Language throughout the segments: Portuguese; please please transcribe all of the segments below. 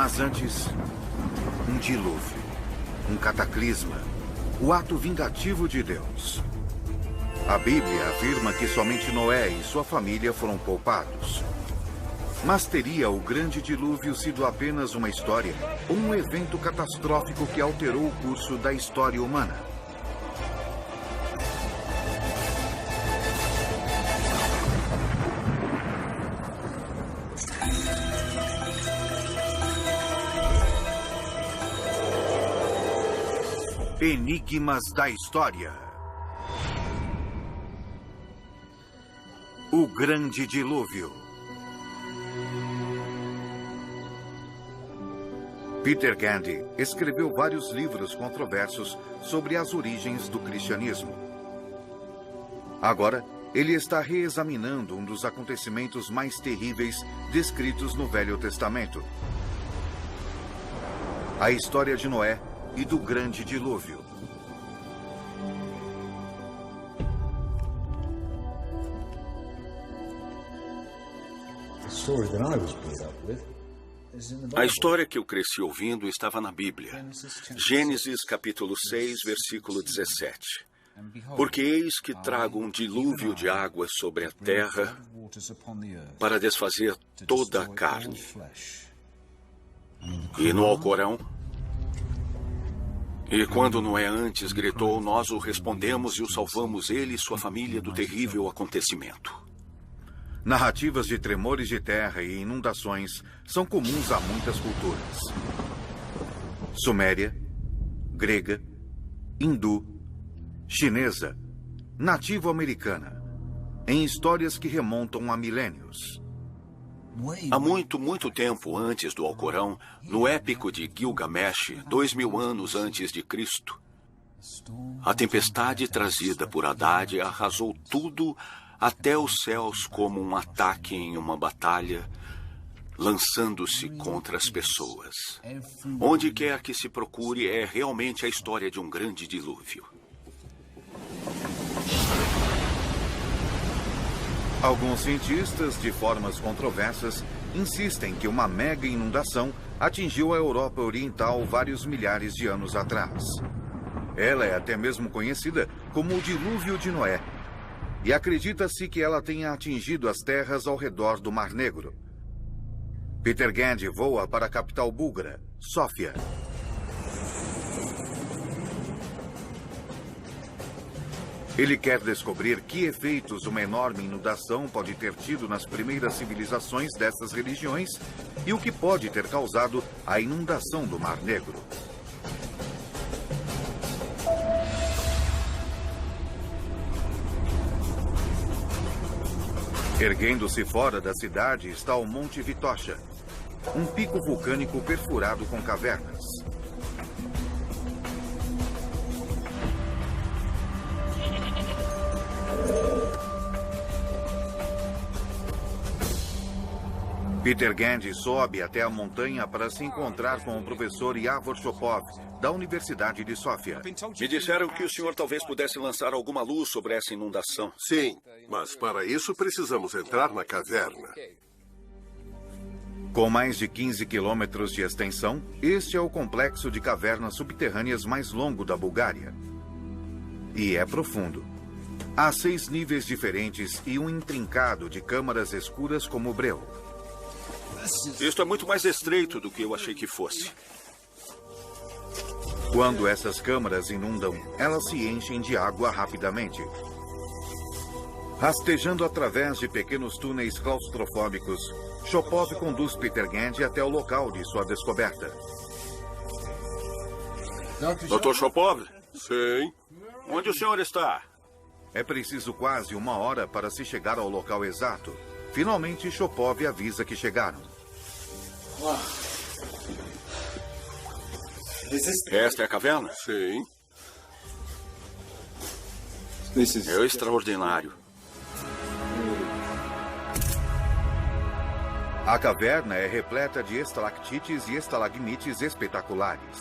Mas antes, um dilúvio, um cataclisma, o ato vingativo de Deus. A Bíblia afirma que somente Noé e sua família foram poupados. Mas teria o grande dilúvio sido apenas uma história ou um evento catastrófico que alterou o curso da história humana? Enigmas da História. O Grande Dilúvio. Peter Gandy escreveu vários livros controversos sobre as origens do cristianismo. Agora, ele está reexaminando um dos acontecimentos mais terríveis descritos no Velho Testamento: a história de Noé e do Grande Dilúvio. A história que eu cresci ouvindo estava na Bíblia. Gênesis capítulo 6, versículo 17. Porque eis que trago um dilúvio de águas sobre a terra para desfazer toda a carne. E no Alcorão: e quando Noé antes gritou, nós o respondemos e o salvamos, ele e sua família, do terrível acontecimento. Narrativas de tremores de terra e inundações são comuns a muitas culturas. Suméria, grega, hindu, chinesa, nativo-americana, em histórias que remontam a milênios. Há muito tempo antes do Alcorão, no épico de Gilgamesh, 2000 anos antes de Cristo, a tempestade trazida por Haddad arrasou tudo até os céus como um ataque em uma batalha, lançando-se contra as pessoas. Onde quer que se procure, é realmente a história de um grande dilúvio. Alguns cientistas, de formas controversas, insistem que uma mega inundação atingiu a Europa Oriental vários milhares de anos atrás. Ela é até mesmo conhecida como o Dilúvio de Noé. E acredita-se que ela tenha atingido as terras ao redor do Mar Negro. Peter Gandy voa para a capital búlgara, Sófia. Ele quer descobrir que efeitos uma enorme inundação pode ter tido nas primeiras civilizações dessas religiões e o que pode ter causado a inundação do Mar Negro. Erguendo-se fora da cidade está o Monte Vitocha, um pico vulcânico perfurado com cavernas. Peter Gandy sobe até a montanha para se encontrar com o professor Yavor Shopov, da Universidade de Sófia. Me disseram que o senhor talvez pudesse lançar alguma luz sobre essa inundação. Sim, mas para isso precisamos entrar na caverna. Com mais de 15 quilômetros de extensão, este é o complexo de cavernas subterrâneas mais longo da Bulgária. E é profundo. Há 6 níveis diferentes e um intrincado de câmaras escuras como breu. Isto é muito mais estreito do que eu achei que fosse. Quando essas câmaras inundam, elas se enchem de água rapidamente. Rastejando através de pequenos túneis claustrofóbicos, Shopov conduz Peter Gandy até o local de sua descoberta. Dr. Shopov? Sim. Onde o senhor está? É preciso quase 1 hora para se chegar ao local exato. Finalmente, Shopov avisa que chegaram. Esta é a caverna? Sim. É extraordinário. A caverna é repleta de estalactites e estalagmites espetaculares.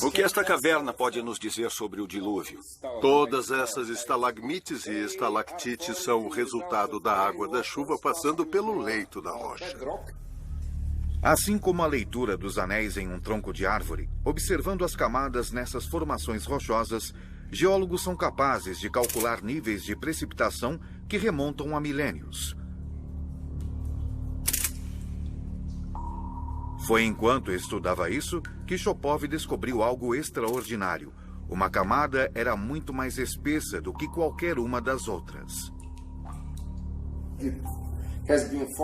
O que esta caverna pode nos dizer sobre o dilúvio? Todas essas estalagmites e estalactites são o resultado da água da chuva passando pelo leito da rocha. Assim como a leitura dos anéis em um tronco de árvore, observando as camadas nessas formações rochosas, geólogos são capazes de calcular níveis de precipitação que remontam a milênios. Foi enquanto estudava isso que Chopov descobriu algo extraordinário. Uma camada era muito mais espessa do que qualquer uma das outras.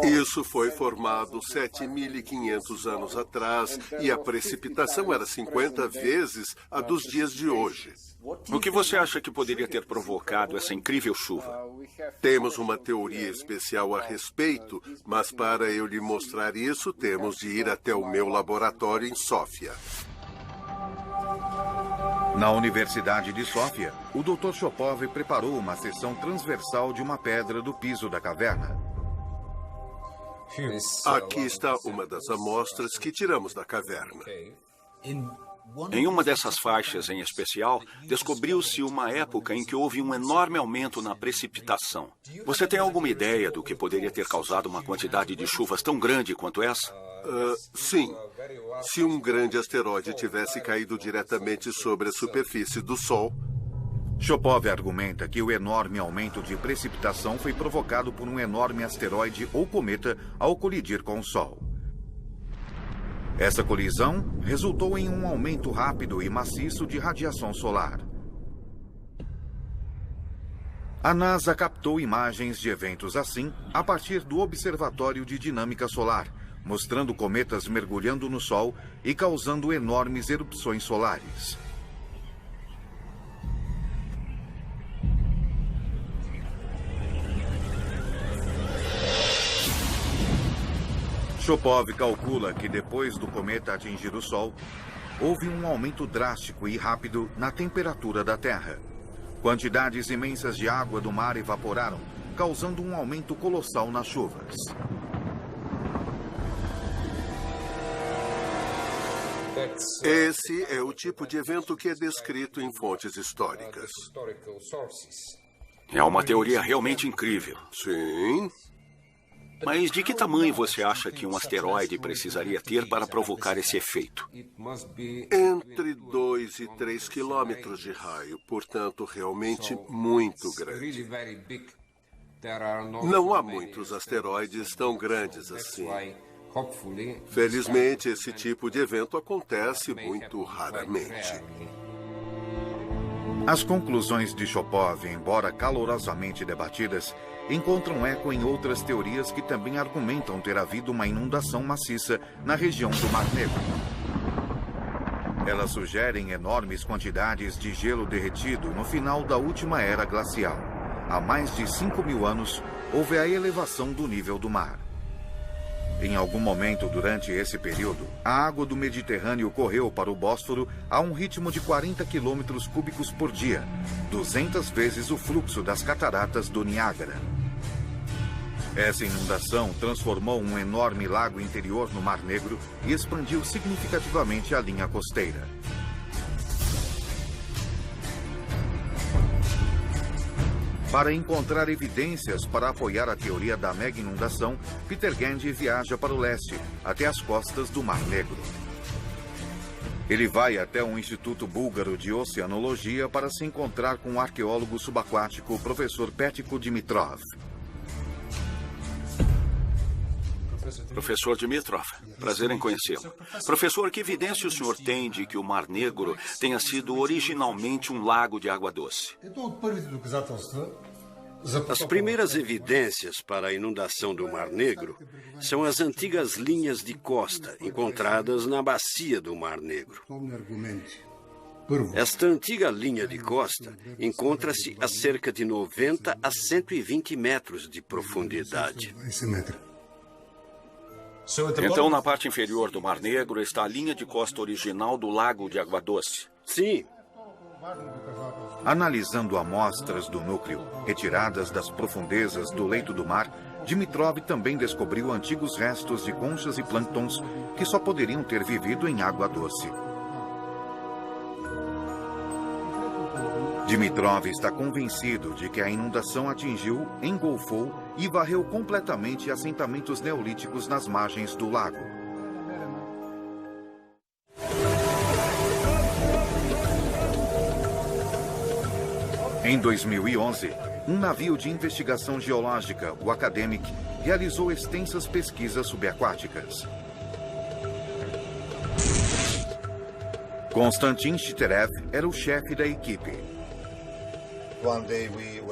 Isso foi formado 7.500 anos atrás e a precipitação era 50 vezes a dos dias de hoje. O que você acha que poderia ter provocado essa incrível chuva? Temos uma teoria especial a respeito, mas para eu lhe mostrar isso, temos de ir até o meu laboratório em Sófia. Na Universidade de Sófia, o Dr. Chopov preparou uma seção transversal de uma pedra do piso da caverna. Aqui está uma das amostras que tiramos da caverna. Em uma dessas faixas em especial, descobriu-se uma época em que houve um enorme aumento na precipitação. Você tem alguma ideia do que poderia ter causado uma quantidade de chuvas tão grande quanto essa? Sim. Se um grande asteroide tivesse caído diretamente sobre a superfície do Sol... Chopov argumenta que o enorme aumento de precipitação foi provocado por um enorme asteroide ou cometa ao colidir com o Sol. Essa colisão resultou em um aumento rápido e maciço de radiação solar. A NASA captou imagens de eventos assim a partir do Observatório de Dinâmica Solar, mostrando cometas mergulhando no Sol e causando enormes erupções solares. Chopov calcula que depois do cometa atingir o Sol, houve um aumento drástico e rápido na temperatura da Terra. Quantidades imensas de água do mar evaporaram, causando um aumento colossal nas chuvas. Esse é o tipo de evento que é descrito em fontes históricas. É uma teoria realmente incrível. Sim. Mas de que tamanho você acha que um asteroide precisaria ter para provocar esse efeito? Entre 2 e 3 quilômetros de raio, portanto, realmente muito grande. Não há muitos asteroides tão grandes assim. Felizmente, esse tipo de evento acontece muito raramente. As conclusões de Chopov, embora calorosamente debatidas, encontram eco em outras teorias que também argumentam ter havido uma inundação maciça na região do Mar Negro. Elas sugerem enormes quantidades de gelo derretido no final da última era glacial. Há mais de 5.000 anos, houve a elevação do nível do mar. Em algum momento durante esse período, a água do Mediterrâneo correu para o Bósforo a um ritmo de 40 quilômetros cúbicos por dia, 200 vezes o fluxo das cataratas do Niágara. Essa inundação transformou um enorme lago interior no Mar Negro e expandiu significativamente a linha costeira. Para encontrar evidências para apoiar a teoria da mega inundação, Peter Gandy viaja para o leste, até as costas do Mar Negro. Ele vai até um instituto búlgaro de oceanologia para se encontrar com o arqueólogo subaquático professor Petko Dimitrov. Professor Dimitrov, prazer em conhecê-lo. Professor, que evidência o senhor tem de que o Mar Negro tenha sido originalmente um lago de água doce? As primeiras evidências para a inundação do Mar Negro são as antigas linhas de costa encontradas na bacia do Mar Negro. Esta antiga linha de costa encontra-se a cerca de 90 a 120 metros de profundidade. Então, na parte inferior do Mar Negro está a linha de costa original do Lago de Água Doce. Sim. Analisando amostras do núcleo, retiradas das profundezas do leito do mar, Dimitrov também descobriu antigos restos de conchas e plânctons que só poderiam ter vivido em água doce. Dimitrov está convencido de que a inundação atingiu, engolfou e varreu completamente assentamentos neolíticos nas margens do lago. Em 2011, um navio de investigação geológica, o Academic, realizou extensas pesquisas subaquáticas. Konstantin Shiterev era o chefe da equipe.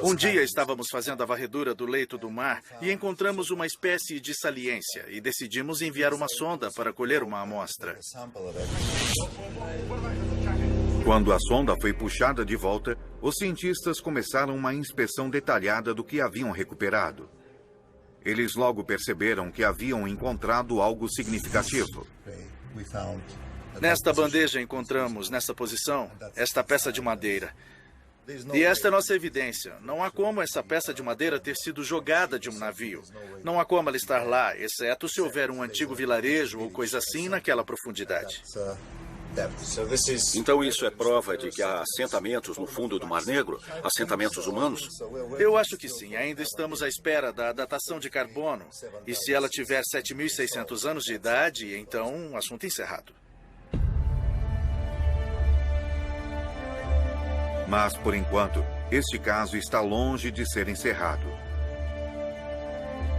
Um dia estávamos fazendo a varredura do leito do mar e encontramos uma espécie de saliência e decidimos enviar uma sonda para colher uma amostra. Quando a sonda foi puxada de volta, os cientistas começaram uma inspeção detalhada do que haviam recuperado. Eles logo perceberam que haviam encontrado algo significativo. Nesta bandeja encontramos, nessa posição, esta peça de madeira. E esta é nossa evidência. Não há como essa peça de madeira ter sido jogada de um navio. Não há como ela estar lá, exceto se houver um antigo vilarejo ou coisa assim naquela profundidade. Então isso é prova de que há assentamentos no fundo do Mar Negro? Assentamentos humanos? Eu acho que sim. Ainda estamos à espera da datação de carbono. E se ela tiver 7.600 anos de idade, então assunto encerrado. Mas, por enquanto, este caso está longe de ser encerrado.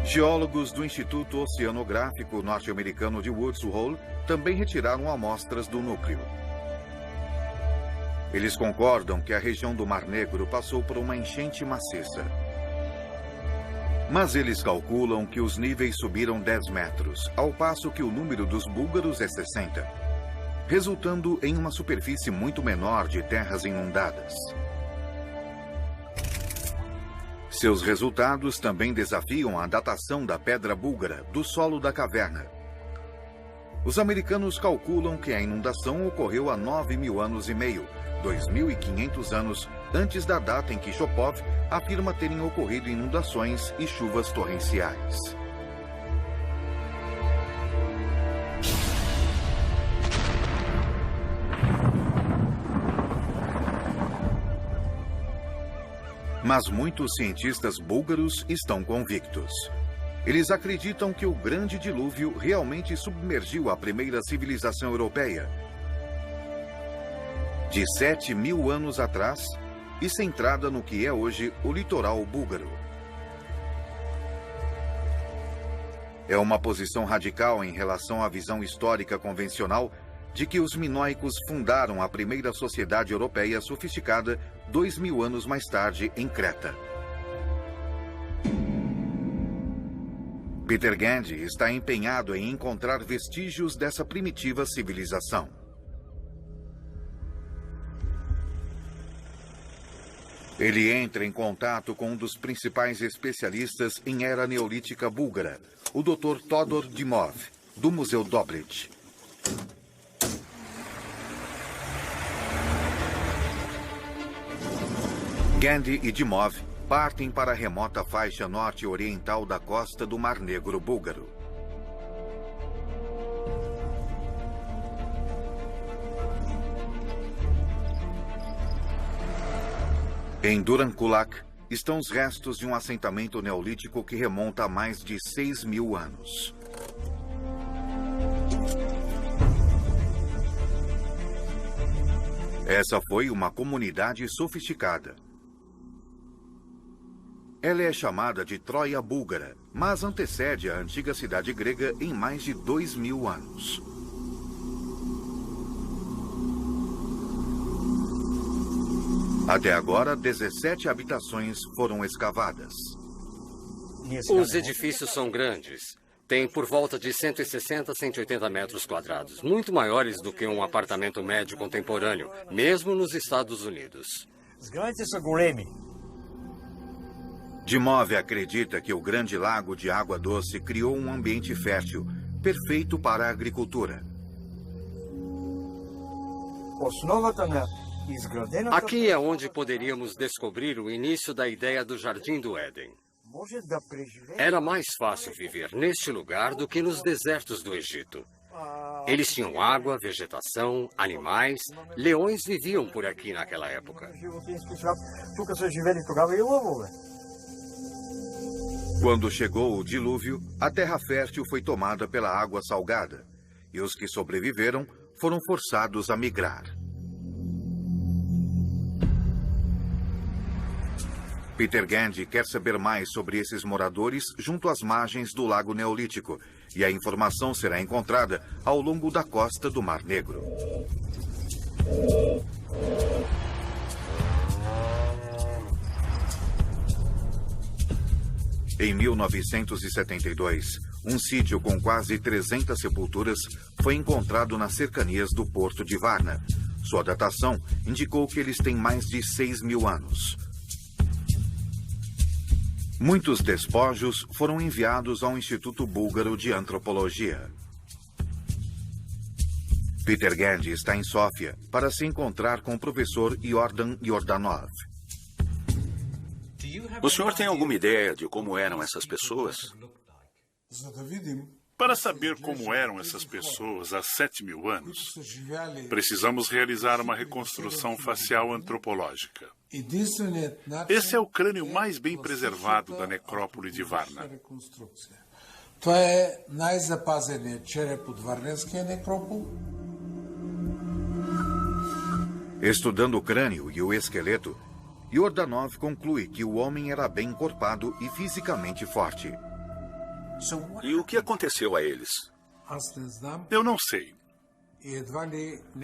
Geólogos do Instituto Oceanográfico norte-americano de Woods Hole também retiraram amostras do núcleo. Eles concordam que a região do Mar Negro passou por uma enchente maciça. Mas eles calculam que os níveis subiram 10 metros, ao passo que o número dos búlgaros é 60, resultando em uma superfície muito menor de terras inundadas. Seus resultados também desafiam a datação da pedra búlgara do solo da caverna. Os americanos calculam que a inundação ocorreu há 9.000 anos e meio, 2.500 anos antes da data em que Shopov afirma terem ocorrido inundações e chuvas torrenciais. Mas muitos cientistas búlgaros estão convictos. Eles acreditam que o grande dilúvio realmente submergiu a primeira civilização europeia de 7.000 anos atrás e centrada no que é hoje o litoral búlgaro. É uma posição radical em relação à visão histórica convencional de que os minoicos fundaram a primeira sociedade europeia sofisticada 2.000 anos mais tarde em Creta. Peter Gandy está empenhado em encontrar vestígios dessa primitiva civilização. Ele entra em contato com um dos principais especialistas em era neolítica búlgara, o Dr. Todor Dimov, do Museu Dobrit. Gandy e Dimov partem para a remota faixa norte-oriental da costa do Mar Negro búlgaro. Em Durankulak estão os restos de um assentamento neolítico que remonta a mais de 6.000 anos. Essa foi uma comunidade sofisticada. Ela é chamada de Troia búlgara, mas antecede a antiga cidade grega em mais de 2.000 anos. Até agora, 17 habitações foram escavadas. Os edifícios são grandes. Tem por volta de 160 a 180 metros quadrados, muito maiores do que um apartamento médio contemporâneo, mesmo nos Estados Unidos. Dimov acredita que o Grande Lago de Água Doce criou um ambiente fértil, perfeito para a agricultura. Aqui é onde poderíamos descobrir o início da ideia do Jardim do Éden. Era mais fácil viver neste lugar do que nos desertos do Egito. Eles tinham água, vegetação, animais. Leões viviam por aqui naquela época. Quando chegou o dilúvio, a terra fértil foi tomada pela água salgada e os que sobreviveram foram forçados a migrar. Peter Gandy quer saber mais sobre esses moradores junto às margens do Lago Neolítico, e a informação será encontrada ao longo da costa do Mar Negro. Em 1972, um sítio com quase 300 sepulturas foi encontrado nas cercanias do porto de Varna. Sua datação indicou que eles têm mais de 6.000 anos. Muitos despojos foram enviados ao Instituto Búlgaro de Antropologia. Peter Gandy está em Sófia para se encontrar com o professor Yordan Yordanov. O senhor tem alguma ideia de como eram essas pessoas? Para saber como eram essas pessoas há 7.000 anos, precisamos realizar uma reconstrução facial antropológica. Esse é o crânio mais bem preservado da necrópole de Varna. Estudando o crânio e o esqueleto, Yordanov conclui que o homem era bem encorpado e fisicamente forte. E o que aconteceu a eles? Eu não sei.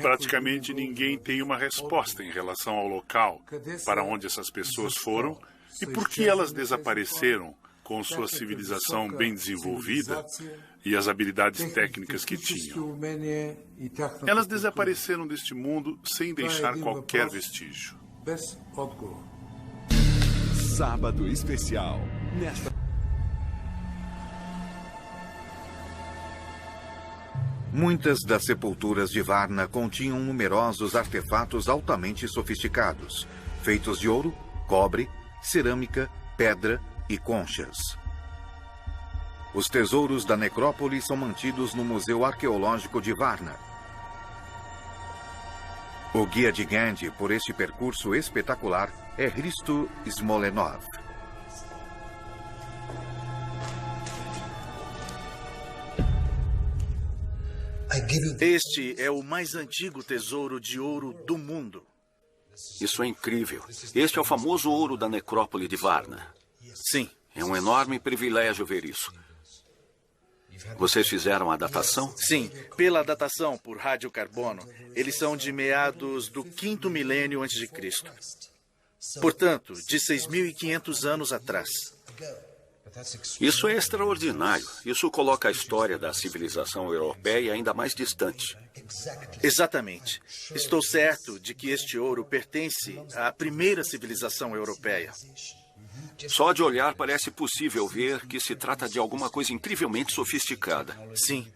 Praticamente ninguém tem uma resposta em relação ao local para onde essas pessoas foram e por que elas desapareceram com sua civilização bem desenvolvida e as habilidades técnicas que tinham. Elas desapareceram deste mundo sem deixar qualquer vestígio. Sábado especial. Muitas das sepulturas de Varna continham numerosos artefatos altamente sofisticados, feitos de ouro, cobre, cerâmica, pedra e conchas. Os tesouros da necrópole são mantidos no Museu Arqueológico de Varna. O guia de Gandy por este percurso espetacular é Hristo Smolenov. Este é o mais antigo tesouro de ouro do mundo. Isso é incrível. Este é o famoso ouro da necrópole de Varna. Sim. É um enorme privilégio ver isso. Vocês fizeram a datação? Sim, pela datação por radiocarbono, eles são de meados do 5º milênio antes de Cristo. Portanto, de 6.500 anos atrás. Isso é extraordinário. Isso coloca a história da civilização europeia ainda mais distante. Exatamente. Estou certo de que este ouro pertence à primeira civilização europeia. Só de olhar parece possível ver que se trata de alguma coisa incrivelmente sofisticada. Sim.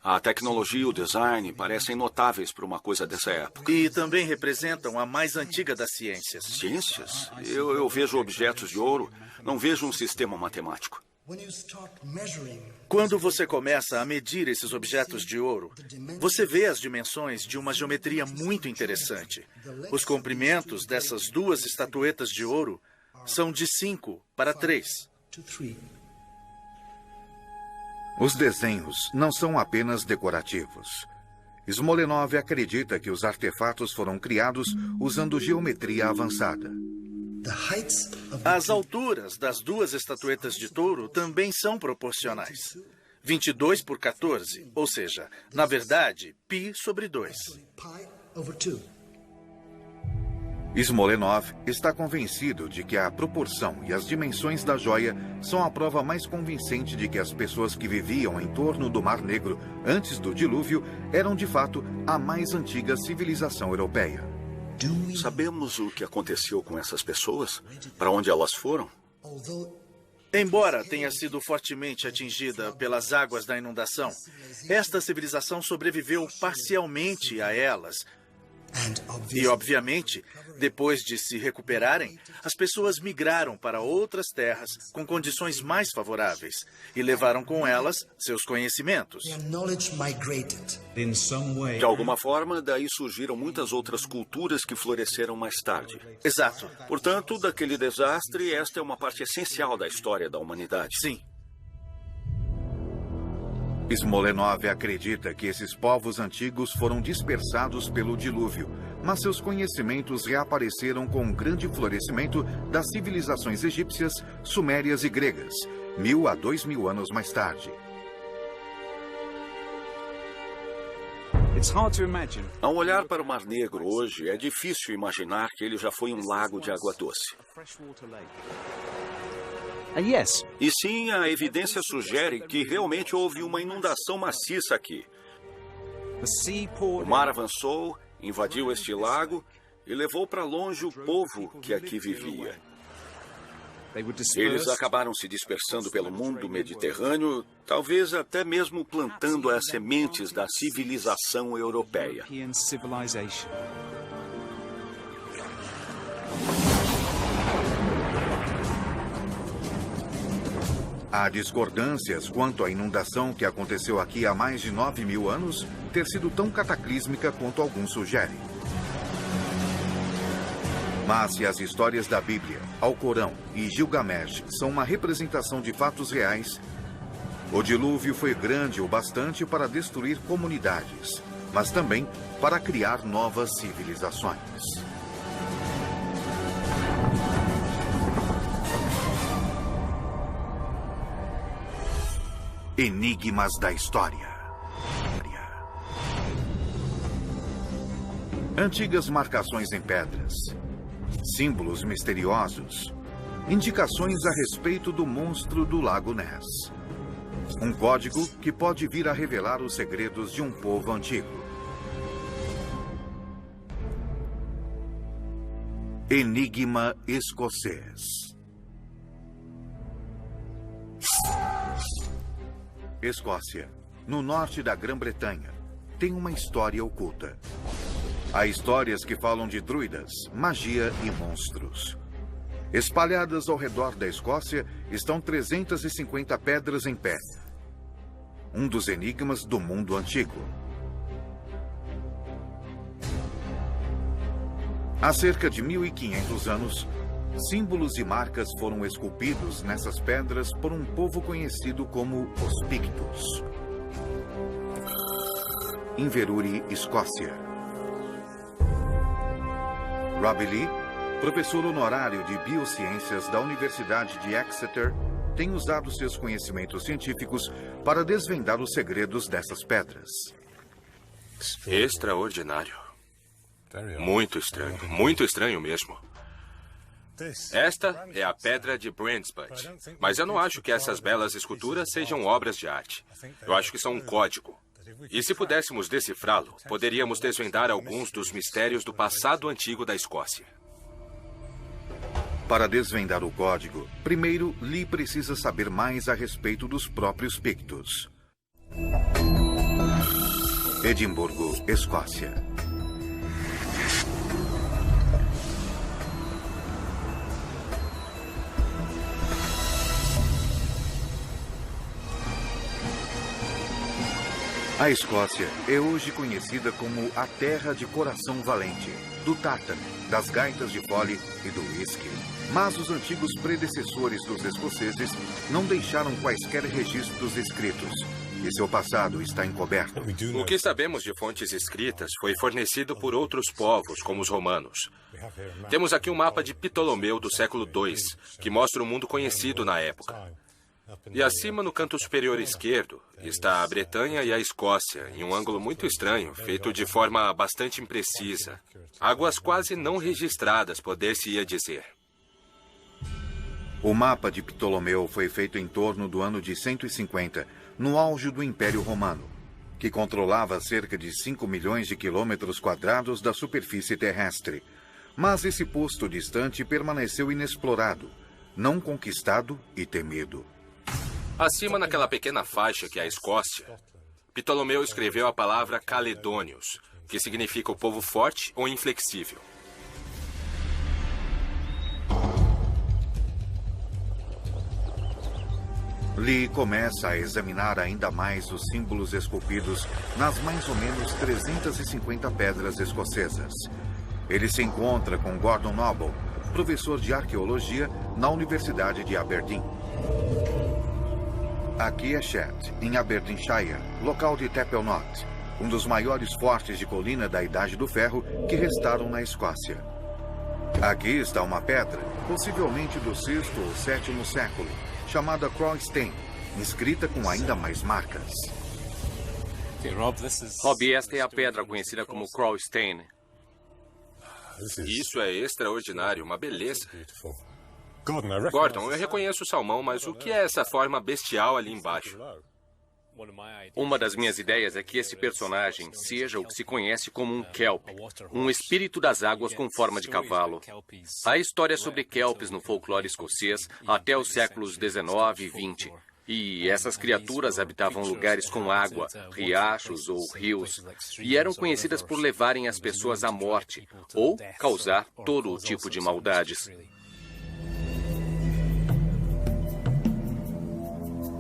A tecnologia e o design parecem notáveis para uma coisa dessa época. E também representam a mais antiga das ciências. Ciências? Eu vejo objetos de ouro, não vejo um sistema matemático. Quando você começa a medir esses objetos de ouro, você vê as dimensões de uma geometria muito interessante. Os comprimentos dessas duas estatuetas de ouro são de 5 para 3. Os desenhos não são apenas decorativos. Smolenov acredita que os artefatos foram criados usando geometria avançada. As alturas das duas estatuetas de touro também são proporcionais. 22 por 14, ou seja, na verdade, π sobre 2. Smolenov está convencido de que a proporção e as dimensões da joia são a prova mais convincente de que as pessoas que viviam em torno do Mar Negro antes do dilúvio eram, de fato, a mais antiga civilização europeia. Sabemos o que aconteceu com essas pessoas? Para onde elas foram? Embora tenha sido fortemente atingida pelas águas da inundação, esta civilização sobreviveu parcialmente a elas. E, obviamente, Depois de se recuperarem, as pessoas migraram para outras terras com condições mais favoráveis e levaram com elas seus conhecimentos. De alguma forma, daí surgiram muitas outras culturas que floresceram mais tarde. Exato. Portanto, daquele desastre, esta é uma parte essencial da história da humanidade. Sim. Smolenov acredita que esses povos antigos foram dispersados pelo dilúvio, mas seus conhecimentos reapareceram com um grande florescimento das civilizações egípcias, sumérias e gregas, 1000 a 2000 anos mais tarde. Ao olhar para o Mar Negro hoje, é difícil imaginar que ele já foi um lago de água doce. E sim, a evidência sugere que realmente houve uma inundação maciça aqui. O mar avançou, invadiu este lago e levou para longe o povo que aqui vivia. Eles acabaram se dispersando pelo mundo mediterrâneo, talvez até mesmo plantando as sementes da civilização europeia. Há discordâncias quanto à inundação que aconteceu aqui há mais de 9.000 anos ter sido tão cataclísmica quanto alguns sugerem. Mas se as histórias da Bíblia, Alcorão e Gilgamesh são uma representação de fatos reais, o dilúvio foi grande o bastante para destruir comunidades, mas também para criar novas civilizações. Enigmas da história. Antigas marcações em pedras, símbolos misteriosos, indicações a respeito do monstro do Lago Ness. Um código que pode vir a revelar os segredos de um povo antigo. Enigma escocês. Escócia, no norte da Grã-Bretanha, tem uma história oculta. Há histórias que falam de druidas, magia e monstros. Espalhadas ao redor da Escócia estão 350 pedras em pé. Um dos enigmas do mundo antigo. Há cerca de 1500 anos, símbolos e marcas foram esculpidos nessas pedras por um povo conhecido como os Pictos. Inverurie, Escócia. Robbie Lee, professor honorário de Biociências da Universidade de Exeter, tem usado seus conhecimentos científicos para desvendar os segredos dessas pedras. Extraordinário. Muito estranho mesmo. Esta é a pedra de Brandsput, mas eu não acho que essas belas esculturas sejam obras de arte. Eu acho que são um código. E se pudéssemos decifrá-lo, poderíamos desvendar alguns dos mistérios do passado antigo da Escócia. Para desvendar o código, primeiro Lee precisa saber mais a respeito dos próprios Pictos. Edimburgo, Escócia. A Escócia é hoje conhecida como a terra de coração valente, do tártaro, das gaitas de fole e do whisky. Mas os antigos predecessores dos escoceses não deixaram quaisquer registros escritos, e seu passado está encoberto. O que sabemos de fontes escritas foi fornecido por outros povos, como os romanos. Temos aqui um mapa de Ptolomeu do século II, que mostra o mundo conhecido na época. E acima, no canto superior esquerdo, está a Bretanha e a Escócia, em um ângulo muito estranho, feito de forma bastante imprecisa. Águas quase não registradas, poder-se-ia dizer. O mapa de Ptolomeu foi feito em torno do ano de 150, no auge do Império Romano, que controlava cerca de 5 milhões de quilômetros quadrados da superfície terrestre. Mas esse posto distante permaneceu inexplorado, não conquistado e temido. Acima, naquela pequena faixa que é a Escócia, Ptolomeu escreveu a palavra Caledônios, que significa o povo forte ou inflexível. Lee começa a examinar ainda mais os símbolos esculpidos nas mais ou menos 350 pedras escocesas. Ele se encontra com Gordon Noble, professor de arqueologia na Universidade de Aberdeen. Aqui é Chet, em Aberdeenshire, local de Teppel Knot, um dos maiores fortes de colina da Idade do Ferro que restaram na Escócia. Aqui está uma pedra, possivelmente do 6º ou 7º século, chamada Croystein, inscrita com ainda mais marcas. Rob, esta é a pedra conhecida como Croystein. Isso é extraordinário, uma beleza. Gordon, eu reconheço o salmão, mas o que é essa forma bestial ali embaixo? Uma das minhas ideias é que esse personagem seja o que se conhece como um kelp, um espírito das águas com forma de cavalo. Há histórias sobre kelps no folclore escocês até os séculos 19 e 20. E essas criaturas habitavam lugares com água, riachos ou rios, e eram conhecidas por levarem as pessoas à morte ou causar todo tipo de maldades.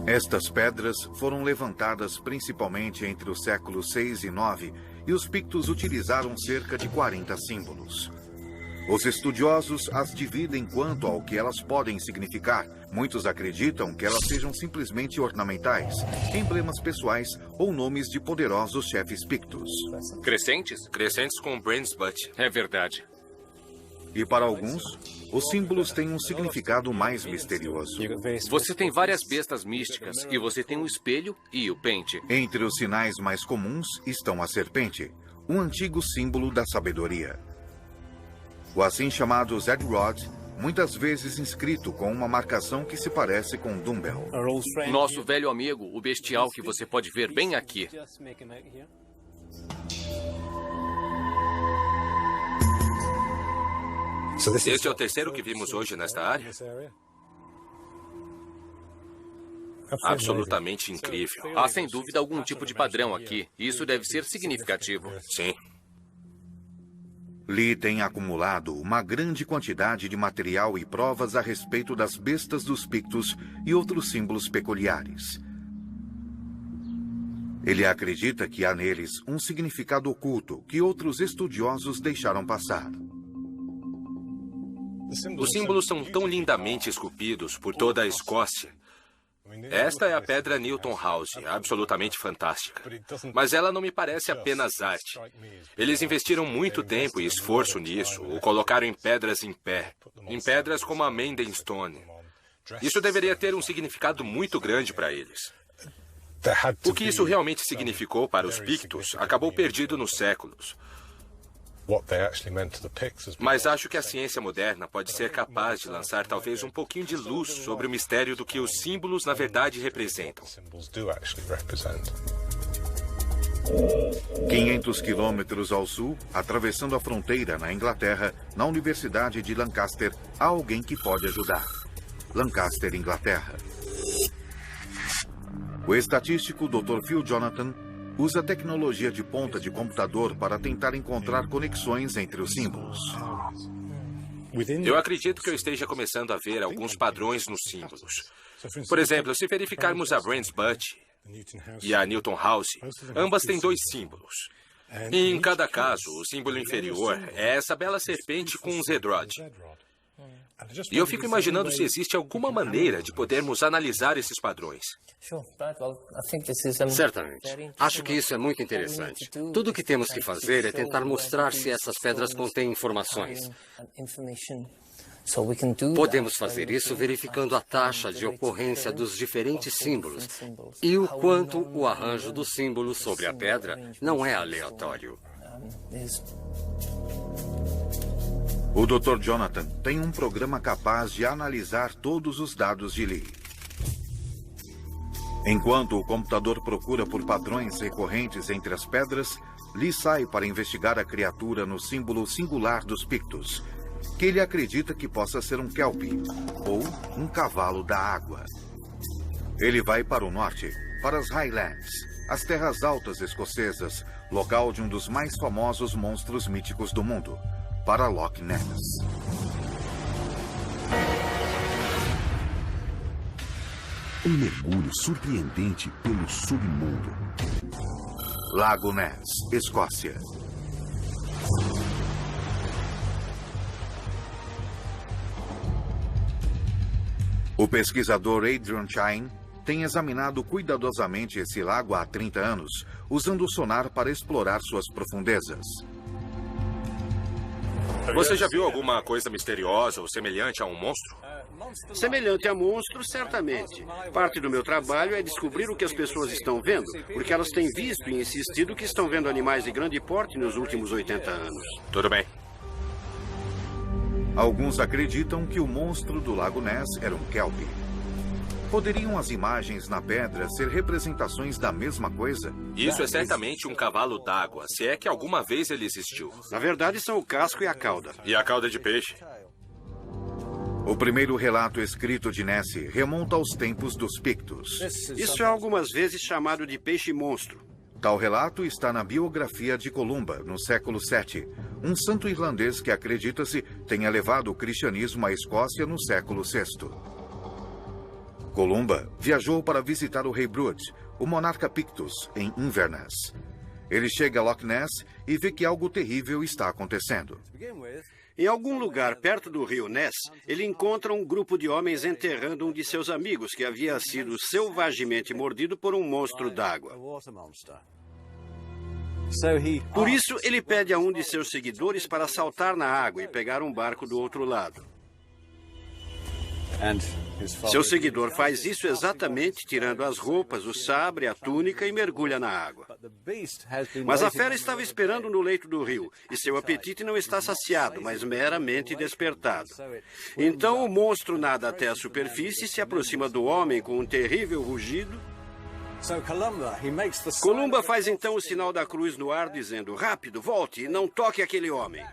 Estas pedras foram levantadas principalmente entre os séculos 6 e 9 e os pictos utilizaram cerca de 40 símbolos. Os estudiosos as dividem quanto ao que elas podem significar. Muitos acreditam que elas sejam simplesmente ornamentais, emblemas pessoais ou nomes de poderosos chefes pictos. Crescentes? Crescentes com Brands Butt. É verdade. E para alguns, os símbolos têm um significado mais misterioso. Você tem várias bestas místicas e você tem o espelho e o pente. Entre os sinais mais comuns estão a serpente, um antigo símbolo da sabedoria. O assim chamado Zed Rod, muitas vezes inscrito com uma marcação que se parece com Dumbbell. Nosso velho amigo, o bestial que você pode ver bem aqui. Este é o terceiro que vimos hoje nesta área? Absolutamente incrível. Há sem dúvida algum tipo de padrão aqui. Isso deve ser significativo. Sim. Lee tem acumulado uma grande quantidade de material e provas a respeito das bestas dos pictos e outros símbolos peculiares. Ele acredita que há neles um significado oculto que outros estudiosos deixaram passar. Os símbolos são tão lindamente esculpidos por toda a Escócia. Esta é a pedra Newton House, absolutamente fantástica. Mas ela não me parece apenas arte. Eles investiram muito tempo e esforço nisso, o colocaram em pedras em pé, em pedras como a Maiden Stone. Isso deveria ter um significado muito grande para eles. O que isso realmente significou para os pictos acabou perdido nos séculos. Mas acho que a ciência moderna pode ser capaz de lançar talvez um pouquinho de luz sobre o mistério do que os símbolos na verdade representam. 500 quilômetros ao sul, atravessando a fronteira na Inglaterra, na Universidade de Lancaster, há alguém que pode ajudar. Lancaster, Inglaterra. O estatístico Dr. Phil Jonathan usa tecnologia de ponta de computador para tentar encontrar conexões entre os símbolos. Eu acredito que eu esteja começando a ver alguns padrões nos símbolos. Por exemplo, se verificarmos a Brands Butt e a Newton House, ambas têm dois símbolos. E em cada caso, o símbolo inferior é essa bela serpente com um Zed-Rod. E eu fico imaginando se existe alguma maneira de podermos analisar esses padrões. Certamente. Acho que isso é muito interessante. Tudo o que temos que fazer é tentar mostrar se essas pedras contêm informações. Podemos fazer isso verificando a taxa de ocorrência dos diferentes símbolos e o quanto o arranjo dos símbolos sobre a pedra não é aleatório. O Dr. Jonathan tem um programa capaz de analisar todos os dados de Lee. Enquanto o computador procura por padrões recorrentes entre as pedras, Lee sai para investigar a criatura no símbolo singular dos pictos, que ele acredita que possa ser um kelp, ou um cavalo da água. Ele vai para o norte, para as Highlands, as terras altas escocesas, local de um dos mais famosos monstros míticos do mundo, para Loch Ness. Um mergulho surpreendente pelo submundo. Lago Ness, Escócia. O pesquisador Adrian Chine tem examinado cuidadosamente esse lago há 30 anos, usando o sonar para explorar suas profundezas. Você já viu alguma coisa misteriosa ou semelhante a um monstro? Semelhante a monstros, certamente. Parte do meu trabalho é descobrir o que as pessoas estão vendo, porque elas têm visto e insistido que estão vendo animais de grande porte nos últimos 80 anos. Tudo bem. Alguns acreditam que o monstro do Lago Ness era um kelp. Poderiam as imagens na pedra ser representações da mesma coisa? Isso é certamente um cavalo d'água, se é que alguma vez ele existiu. Na verdade, são o casco e a cauda. E a cauda de peixe? O primeiro relato escrito de Nessie remonta aos tempos dos Pictos. Isso é algumas vezes chamado de peixe-monstro. Tal relato está na biografia de Columba, no século VII, um santo irlandês que acredita-se tenha levado o cristianismo à Escócia no século VI. Columba viajou para visitar o rei Brut, o monarca Pictus, em Inverness. Ele chega a Loch Ness e vê que algo terrível está acontecendo. Em algum lugar perto do rio Ness, ele encontra um grupo de homens enterrando um de seus amigos que havia sido selvagemente mordido por um monstro d'água. Por isso, ele pede a um de seus seguidores para saltar na água e pegar um barco do outro lado. Seu seguidor faz isso exatamente tirando as roupas, o sabre, a túnica e mergulha na água. Mas a fera estava esperando no leito do rio, e seu apetite não está saciado, mas meramente despertado. Então o monstro nada até a superfície e se aproxima do homem com um terrível rugido. Columba faz então o sinal da cruz no ar, dizendo: rápido, volte e não toque aquele homem.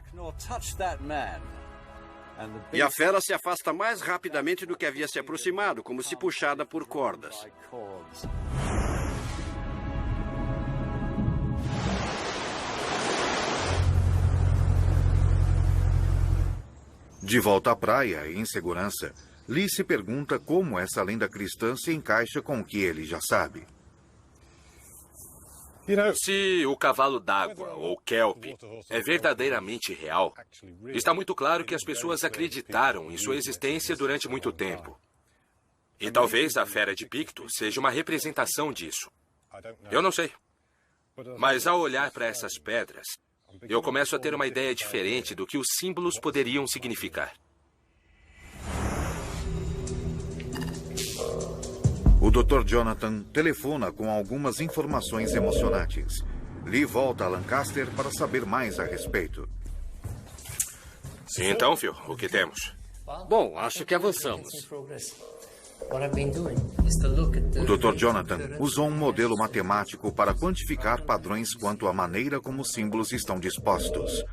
E a fera se afasta mais rapidamente do que havia se aproximado, como se puxada por cordas. De volta à praia, em segurança, Lee se pergunta como essa lenda cristã se encaixa com o que ele já sabe. Se o cavalo d'água, ou kelp, é verdadeiramente real, está muito claro que as pessoas acreditaram em sua existência durante muito tempo. E talvez a fera de Picto seja uma representação disso. Eu não sei. Mas ao olhar para essas pedras, eu começo a ter uma ideia diferente do que os símbolos poderiam significar. O Dr. Jonathan telefona com algumas informações emocionantes. Lee volta a Lancaster para saber mais a respeito. Então, Phil, o que temos? Bom, acho que avançamos. O Dr. Jonathan usou um modelo matemático para quantificar padrões quanto à maneira como os símbolos estão dispostos.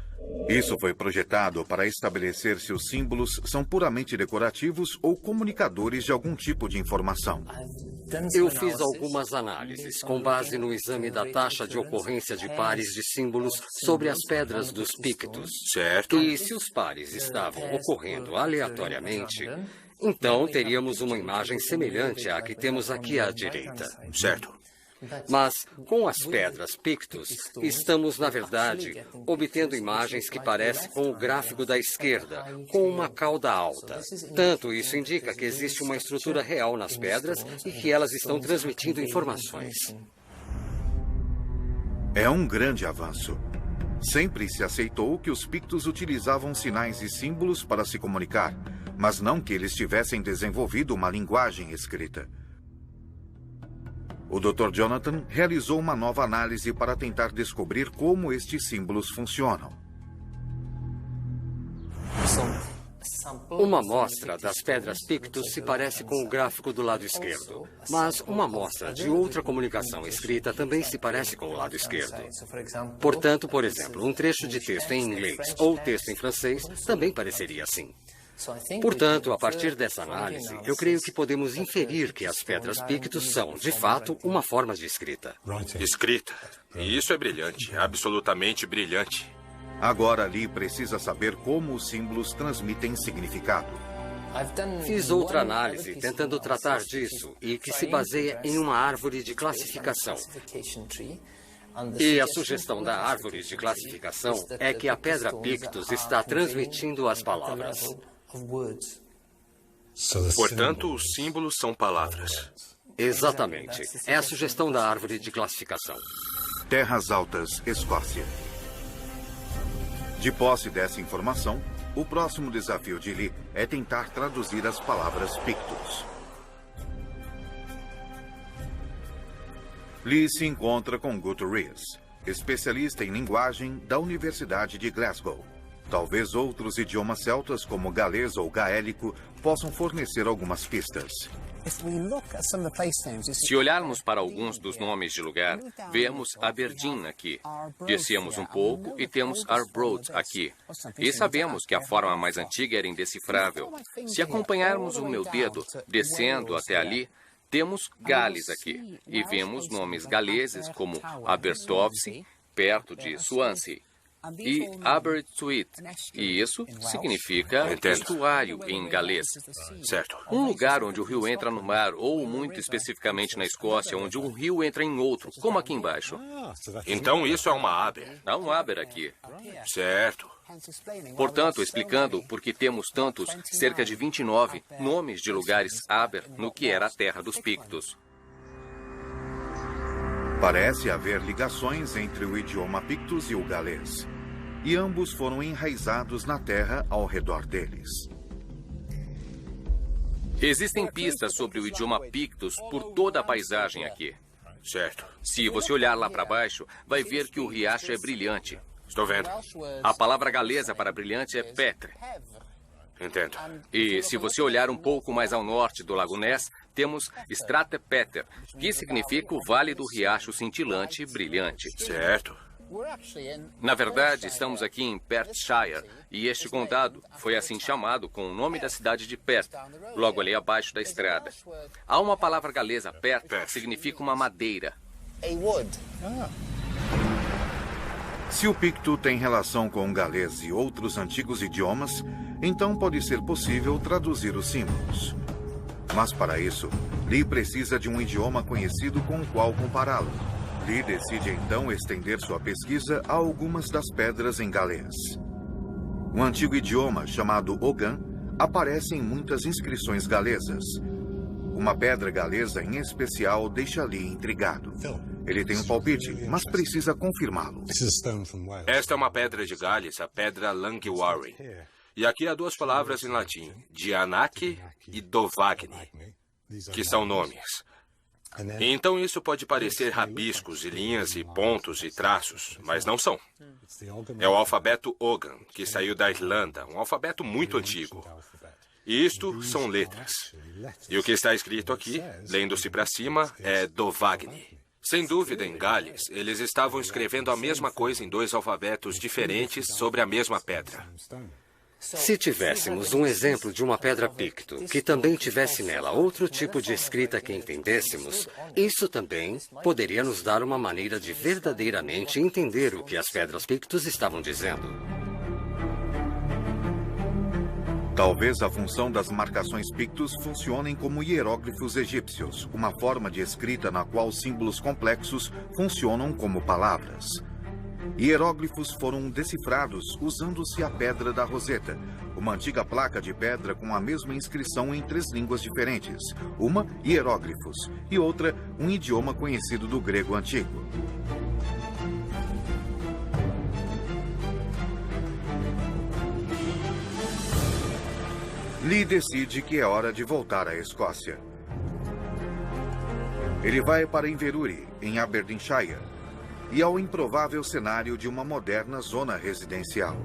Isso foi projetado para estabelecer se os símbolos são puramente decorativos ou comunicadores de algum tipo de informação. Eu fiz algumas análises com base no exame da taxa de ocorrência de pares de símbolos sobre as pedras dos Pictos. Certo. E se os pares estavam ocorrendo aleatoriamente, então teríamos uma imagem semelhante à que temos aqui à direita. Certo. Mas, com as pedras Pictos, estamos, na verdade, obtendo imagens que parecem com o gráfico da esquerda, com uma cauda alta. Tanto isso indica que existe uma estrutura real nas pedras e que elas estão transmitindo informações. É um grande avanço. Sempre se aceitou que os Pictos utilizavam sinais e símbolos para se comunicar, mas não que eles tivessem desenvolvido uma linguagem escrita. O Dr. Jonathan realizou uma nova análise para tentar descobrir como estes símbolos funcionam. Uma amostra das pedras Pictos se parece com o gráfico do lado esquerdo, mas uma amostra de outra comunicação escrita também se parece com o lado esquerdo. Portanto, por exemplo, um trecho de texto em inglês ou texto em francês também pareceria assim. Portanto, a partir dessa análise, eu creio que podemos inferir que as pedras Pictos são, de fato, uma forma de escrita. Escrita. E isso é brilhante, absolutamente brilhante. Agora, Lee precisa saber como os símbolos transmitem significado. Fiz outra análise tentando tratar disso e que se baseia em uma árvore de classificação. E a sugestão da árvore de classificação é que a pedra Pictus está transmitindo as palavras. Portanto, os símbolos são palavras. Exatamente. É a sugestão da árvore de classificação. Terras Altas, Escócia. De posse dessa informação, o próximo desafio de Lee é tentar traduzir as palavras Pictus. Lee se encontra com Guto Rees, especialista em linguagem da Universidade de Glasgow. Talvez outros idiomas celtas, como galês ou gaélico, possam fornecer algumas pistas. Se olharmos para alguns dos nomes de lugar, vemos Aberdeen aqui. Descemos um pouco e temos Arbroath aqui. E sabemos que a forma mais antiga era indecifrável. Se acompanharmos o meu dedo descendo até ali, temos Gales aqui. E vemos nomes galeses como Abertofse, perto de Swansea, e Aberystwyth, e isso significa estuário em galês. Certo. Um lugar onde o rio entra no mar, ou muito especificamente na Escócia, onde um rio entra em outro, como aqui embaixo. Então isso é uma Aber. Há um Aber aqui. Certo. Portanto, explicando por que temos tantos, cerca de 29 nomes de lugares Aber no que era a terra dos Pictos. Parece haver ligações entre o idioma Pictus e o galês, e ambos foram enraizados na terra ao redor deles. Existem pistas sobre o idioma Pictus por toda a paisagem aqui. Certo. Se você olhar lá para baixo, vai ver que o riacho é brilhante. Estou vendo. A palavra galesa para brilhante é Petre. Entendo. E se você olhar um pouco mais ao norte do Lago Ness, temos Strate Peter, que significa o Vale do Riacho Cintilante e Brilhante. Certo. Na verdade, estamos aqui em Perthshire, e este condado foi assim chamado com o nome da cidade de Perth, logo ali abaixo da estrada. Há uma palavra galesa, Perth, que significa uma madeira. Se o Picto tem relação com o galês e outros antigos idiomas, então pode ser possível traduzir os símbolos. Mas para isso, Lee precisa de um idioma conhecido com o qual compará-lo. Lee decide então estender sua pesquisa a algumas das pedras em galês. Um antigo idioma chamado Ogan aparece em muitas inscrições galesas. Uma pedra galesa em especial deixa Lee intrigado. Ele tem um palpite, mas precisa confirmá-lo. Esta é uma pedra de Gales, a pedra Langhwarren. E aqui há duas palavras em latim, Dianac e Dovagni, que são nomes. E então isso pode parecer rabiscos e linhas e pontos e traços, mas não são. É o alfabeto Ogan, que saiu da Irlanda, um alfabeto muito antigo. E isto são letras. E o que está escrito aqui, lendo-se para cima, é Dovagni. Sem dúvida, em Gales, eles estavam escrevendo a mesma coisa em dois alfabetos diferentes sobre a mesma pedra. Se tivéssemos um exemplo de uma pedra Picto, que também tivesse nela outro tipo de escrita que entendêssemos, isso também poderia nos dar uma maneira de verdadeiramente entender o que as pedras Pictos estavam dizendo. Talvez a função das marcações Pictus funcionem como hieróglifos egípcios, uma forma de escrita na qual símbolos complexos funcionam como palavras. Hieróglifos foram decifrados usando-se a Pedra da Roseta, uma antiga placa de pedra com a mesma inscrição em 3 línguas diferentes. Uma, hieróglifos, e outra, um idioma conhecido do grego antigo. Lee decide que é hora de voltar à Escócia. Ele vai para Inverurie, em Aberdeenshire, e ao improvável cenário de uma moderna zona residencial.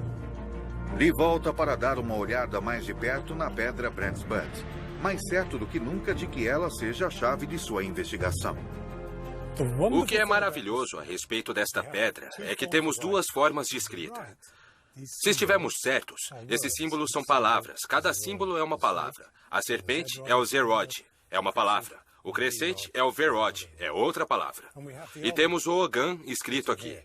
Lee volta para dar uma olhada mais de perto na pedra Brandsbutt, mais certo do que nunca de que ela seja a chave de sua investigação. O que é maravilhoso a respeito desta pedra é que temos 2 formas de escrita. Se estivermos certos, esses símbolos são palavras. Cada símbolo é uma palavra. A serpente é o Zerod, é uma palavra. O crescente é o Verod, é outra palavra. E temos o Ogan escrito aqui.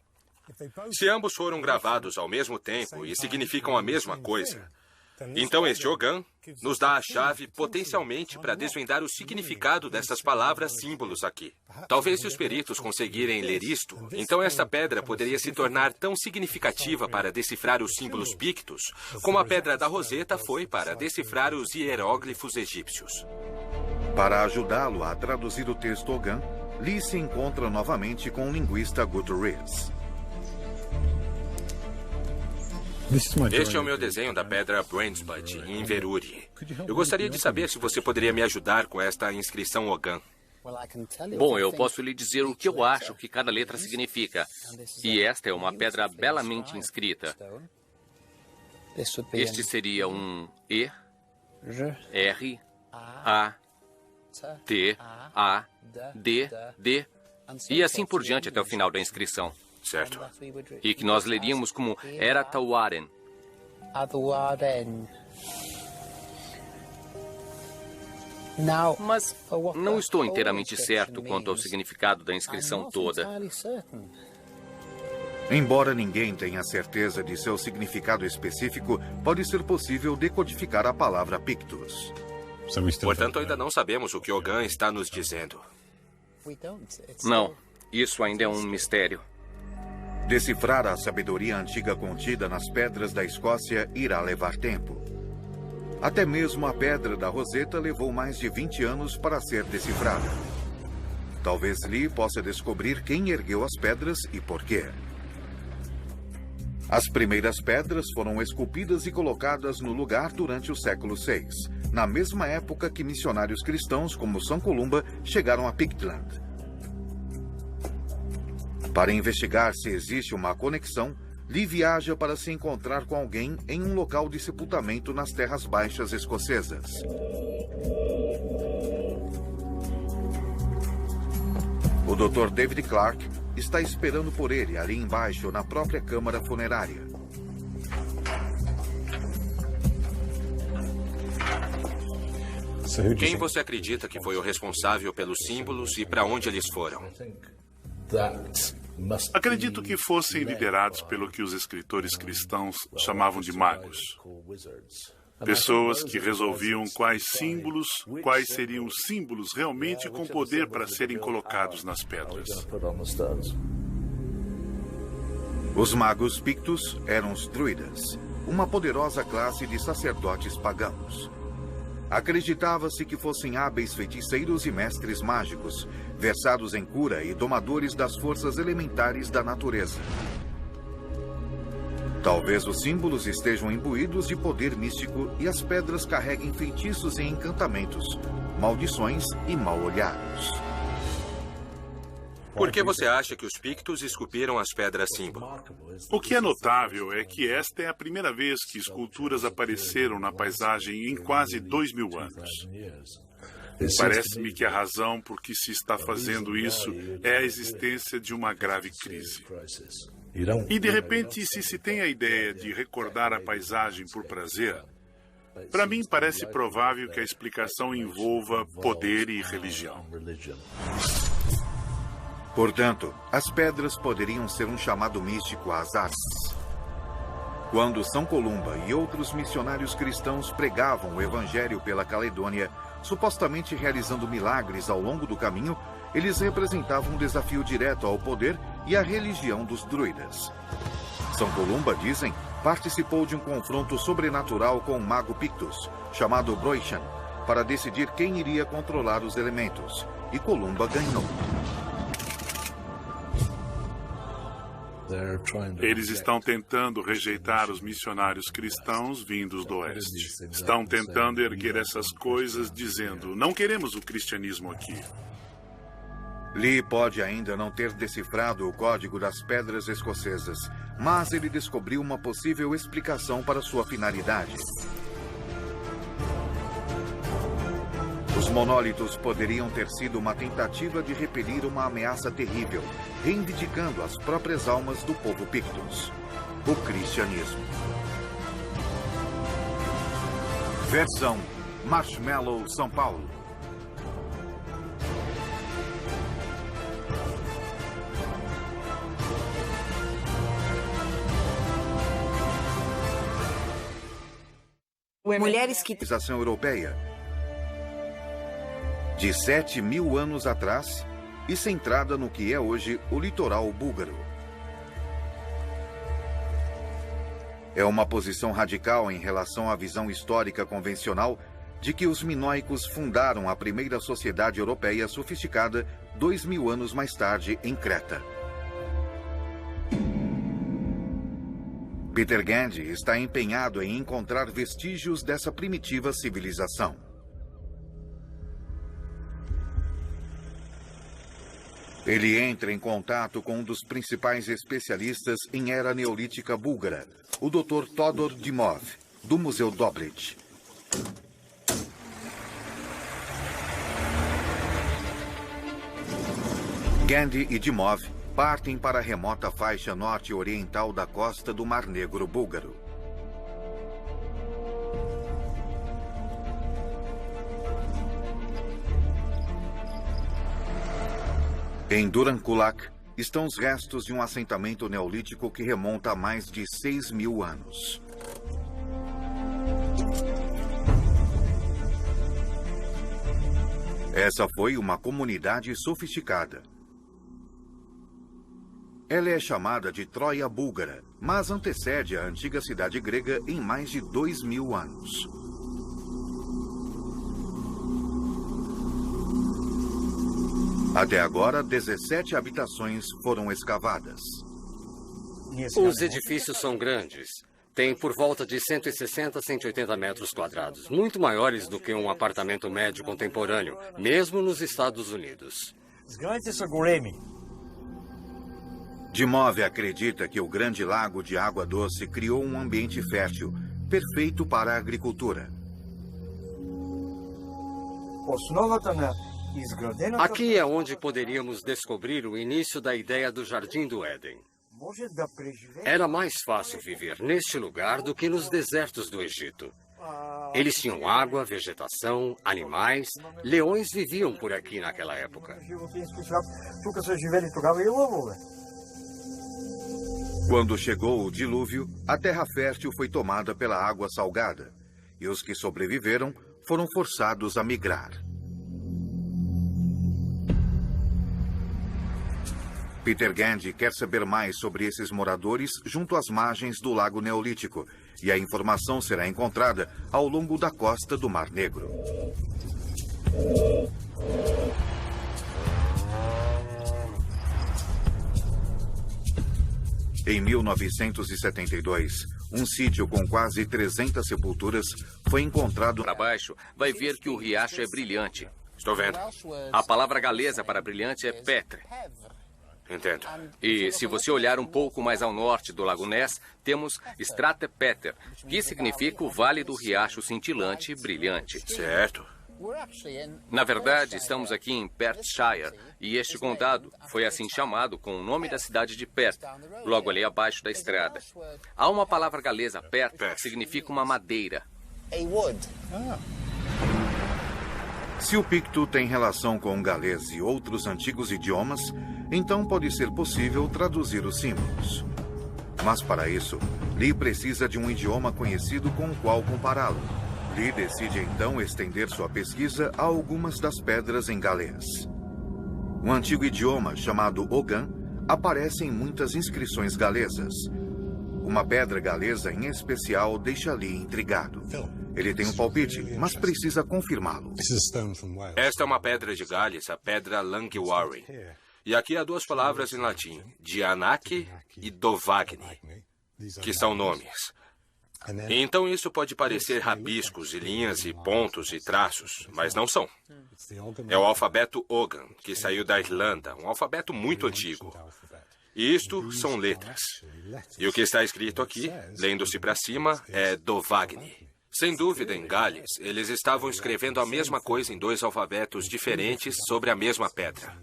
Se ambos foram gravados ao mesmo tempo e significam a mesma coisa, Então este Ogan nos dá a chave potencialmente para desvendar o significado dessas palavras símbolos aqui. Talvez se os peritos conseguirem ler isto, então esta pedra poderia se tornar tão significativa para decifrar os símbolos pictos, como a pedra da Roseta foi para decifrar os hieróglifos egípcios. Para ajudá-lo a traduzir o texto Ogan, Lee se encontra novamente com o linguista Goodrich. Este é o meu desenho da pedra Brandsput, em Inverurie. Eu gostaria de saber se você poderia me ajudar com esta inscrição Ogan. Bom, eu posso lhe dizer o que eu acho que cada letra significa. E esta é uma pedra belamente inscrita. Este seria um E, R, A, T, A, D, D, e assim por diante até o final da inscrição. Certo. E que nós leríamos como Eratawaren. Mas não estou inteiramente certo quanto ao significado da inscrição toda. Embora ninguém tenha certeza de seu significado específico, pode ser possível decodificar a palavra Pictus. Portanto, ainda não sabemos o que Ogan está nos dizendo. Não, isso ainda é um mistério. Decifrar a sabedoria antiga contida nas pedras da Escócia irá levar tempo. Até mesmo a pedra da Roseta levou mais de 20 anos para ser decifrada. Talvez Lee possa descobrir quem ergueu as pedras e por quê. As primeiras pedras foram esculpidas e colocadas no lugar durante o século VI, na mesma época que missionários cristãos como São Columba chegaram a Pictland. Para investigar se existe uma conexão, Lee viaja para se encontrar com alguém em um local de sepultamento nas terras baixas escocesas. O Dr. David Clark está esperando por ele ali embaixo na própria câmara funerária. Quem você acredita que foi o responsável pelos símbolos e para onde eles foram? Acredito que fossem liderados pelo que os escritores cristãos chamavam de magos. Pessoas que resolviam quais seriam os símbolos realmente com poder para serem colocados nas pedras. Os magos pictos eram os druidas, uma poderosa classe de sacerdotes pagãos. Acreditava-se que fossem hábeis feiticeiros e mestres mágicos, versados em cura e domadores das forças elementares da natureza. Talvez os símbolos estejam imbuídos de poder místico e as pedras carreguem feitiços e encantamentos, maldições e mal-olhados. Por que você acha que os pictos esculpiram as pedras símbolo? O que é notável é que esta é a primeira vez que esculturas apareceram na paisagem em quase 2000 anos. Parece-me que a razão por que se está fazendo isso é a existência de uma grave crise. E, de repente, se tem a ideia de recordar a paisagem por prazer, para mim parece provável que a explicação envolva poder e religião. Portanto, as pedras poderiam ser um chamado místico às artes. Quando São Columba e outros missionários cristãos pregavam o evangelho pela Caledônia, supostamente realizando milagres ao longo do caminho, eles representavam um desafio direto ao poder e à religião dos druidas. São Columba, dizem, participou de um confronto sobrenatural com um mago Pictus, chamado Broichan, para decidir quem iria controlar os elementos, e Columba ganhou. Eles estão tentando rejeitar os missionários cristãos vindos do Oeste. Estão tentando erguer essas coisas, dizendo, não queremos o cristianismo aqui. Lee pode ainda não ter decifrado o código das pedras escocesas, mas ele descobriu uma possível explicação para sua finalidade. Os monólitos poderiam ter sido uma tentativa de repelir uma ameaça terrível, reivindicando as próprias almas do povo Pictus, o cristianismo. Versão Marshmallow São Paulo. Mulheres que... Civilização europeia de 7.000 anos atrás e centrada no que é hoje o litoral búlgaro. É uma posição radical em relação à visão histórica convencional de que os minoicos fundaram a primeira sociedade europeia sofisticada 2.000 anos mais tarde em Creta. Peter Gandy está empenhado em encontrar vestígios dessa primitiva civilização. Ele entra em contato com um dos principais especialistas em era neolítica búlgara, o Dr. Todor Dimov, do Museu Dobrit. Gandy e Dimov partem para a remota faixa norte-oriental da costa do Mar Negro búlgaro. Em Durankulak estão os restos de um assentamento neolítico que remonta a mais de 6.000 anos. Essa foi uma comunidade sofisticada. Ela é chamada de Troia búlgara, mas antecede a antiga cidade grega em mais de 2.000 anos. Até agora, 17 habitações foram escavadas. Os edifícios são grandes. Tem por volta de 160 a 180 metros quadrados, muito maiores do que um apartamento médio contemporâneo, mesmo nos Estados Unidos. Dimov acredita que o Grande Lago de Água Doce criou um ambiente fértil, perfeito para a agricultura. Aqui é onde poderíamos descobrir o início da ideia do Jardim do Éden. Era mais fácil viver neste lugar do que nos desertos do Egito. Eles tinham água, vegetação, animais. Leões viviam por aqui naquela época. Quando chegou o dilúvio, a terra fértil foi tomada pela água salgada, e os que sobreviveram foram forçados a migrar. Peter Gandy quer saber mais sobre esses moradores junto às margens do Lago Neolítico, e a informação será encontrada ao longo da costa do Mar Negro. Em 1972, um sítio com quase 300 sepulturas foi encontrado... Para baixo, vai ver que o riacho é brilhante. Estou vendo. A palavra galesa para brilhante é Petre. Entendo. E se você olhar um pouco mais ao norte do Lago Ness, temos Strate Peter, que significa o Vale do Riacho Cintilante e Brilhante. Certo. Na verdade, estamos aqui em Perthshire, e este condado foi assim chamado com o nome da cidade de Perth, logo ali abaixo da estrada. Há uma palavra galesa, Perth, que significa uma madeira. Se o picto tem relação com o galês e outros antigos idiomas, então pode ser possível traduzir os símbolos. Mas para isso, Lee precisa de um idioma conhecido com o qual compará-lo. Lee decide então estender sua pesquisa a algumas das pedras em galês. Um antigo idioma chamado Ogan aparece em muitas inscrições galesas. Uma pedra galesa em especial deixa Lee intrigado. Ele tem um palpite, mas precisa confirmá-lo. Esta é uma pedra de Gales, a pedra Langiwarre. E aqui há duas palavras em latim, Dianac e Dovagni, que são nomes. E então isso pode parecer rabiscos e linhas e pontos e traços, mas não são. É o alfabeto Ogan, que saiu da Irlanda, um alfabeto muito antigo. E isto são letras. E o que está escrito aqui, lendo-se para cima, é Dovagni. Sem dúvida, em Gales, eles estavam escrevendo a mesma coisa em dois alfabetos diferentes sobre a mesma pedra.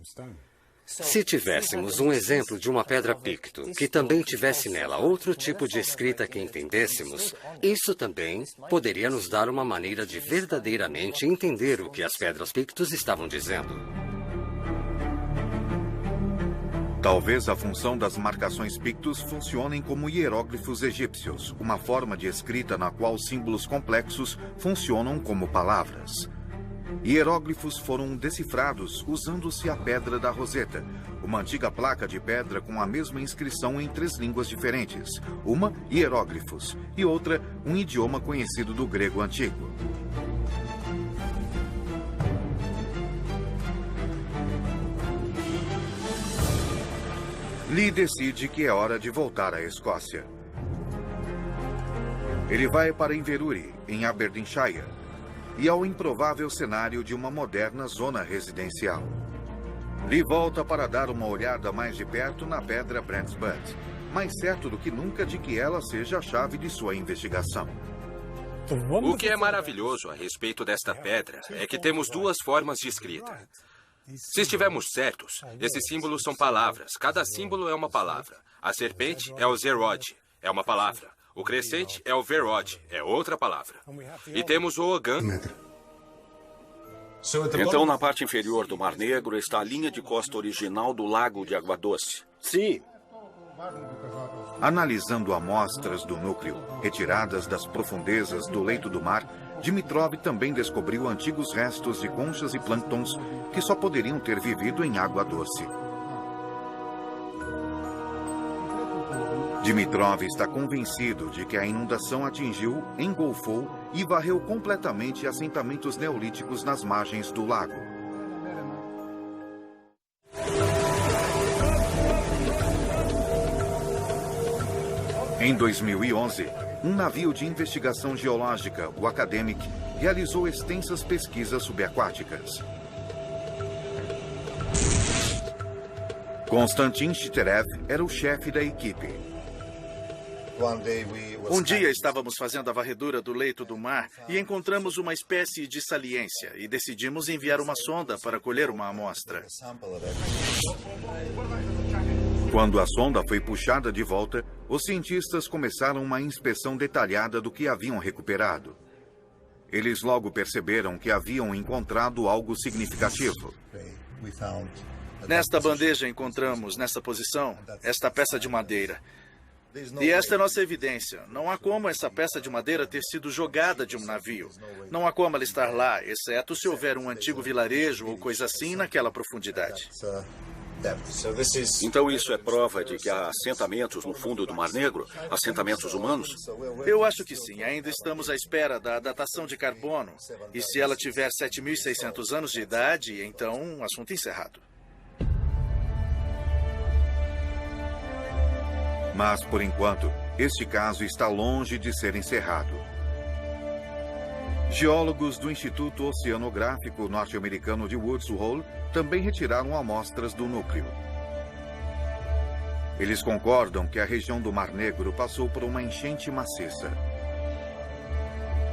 Se tivéssemos um exemplo de uma pedra picto, que também tivesse nela outro tipo de escrita que entendêssemos, isso também poderia nos dar uma maneira de verdadeiramente entender o que as pedras pictos estavam dizendo. Talvez a função das marcações pictos funcionem como hieróglifos egípcios, uma forma de escrita na qual símbolos complexos funcionam como palavras. Hieróglifos foram decifrados usando-se a Pedra da Roseta, uma antiga placa de pedra com a mesma inscrição em 3 línguas diferentes, uma hieróglifos e outra um idioma conhecido do grego antigo. Lee decide que é hora de voltar à Escócia. Ele vai para Inverurie, em Aberdeenshire, e ao improvável cenário de uma moderna zona residencial. Lee volta para dar uma olhada mais de perto na pedra Brant's Butt, mais certo do que nunca de que ela seja a chave de sua investigação. O que é maravilhoso a respeito desta pedra é que temos 2 formas de escrita. Se estivermos certos, esses símbolos são palavras. Cada símbolo é uma palavra. A serpente é o Zerod, é uma palavra. O crescente é o Verod, é outra palavra. E temos o Ogan. Então, na parte inferior do Mar Negro está a linha de costa original do Lago de Água Doce. Sim. Analisando amostras do núcleo, retiradas das profundezas do leito do mar, Dimitrov também descobriu antigos restos de conchas e plânctons que só poderiam ter vivido em água doce. Dimitrov está convencido de que a inundação atingiu, engolfou e varreu completamente assentamentos neolíticos nas margens do lago. Em 2011, um navio de investigação geológica, o Academic, realizou extensas pesquisas subaquáticas. Konstantin Shiterev era o chefe da equipe. Um dia estávamos fazendo a varredura do leito do mar e encontramos uma espécie de saliência e decidimos enviar uma sonda para colher uma amostra. Quando a sonda foi puxada de volta, os cientistas começaram uma inspeção detalhada do que haviam recuperado. Eles logo perceberam que haviam encontrado algo significativo. Nesta bandeja encontramos, nessa posição, esta peça de madeira. E esta é nossa evidência. Não há como essa peça de madeira ter sido jogada de um navio. Não há como ela estar lá, exceto se houver um antigo vilarejo ou coisa assim naquela profundidade. Então isso é prova de que há assentamentos no fundo do Mar Negro? Assentamentos humanos? Eu acho que sim. Ainda estamos à espera da datação de carbono. E se ela tiver 7.600 anos de idade, então assunto encerrado. Mas, por enquanto, este caso está longe de ser encerrado. Geólogos do Instituto Oceanográfico norte-americano de Woods Hole também retiraram amostras do núcleo. Eles concordam que a região do Mar Negro passou por uma enchente maciça.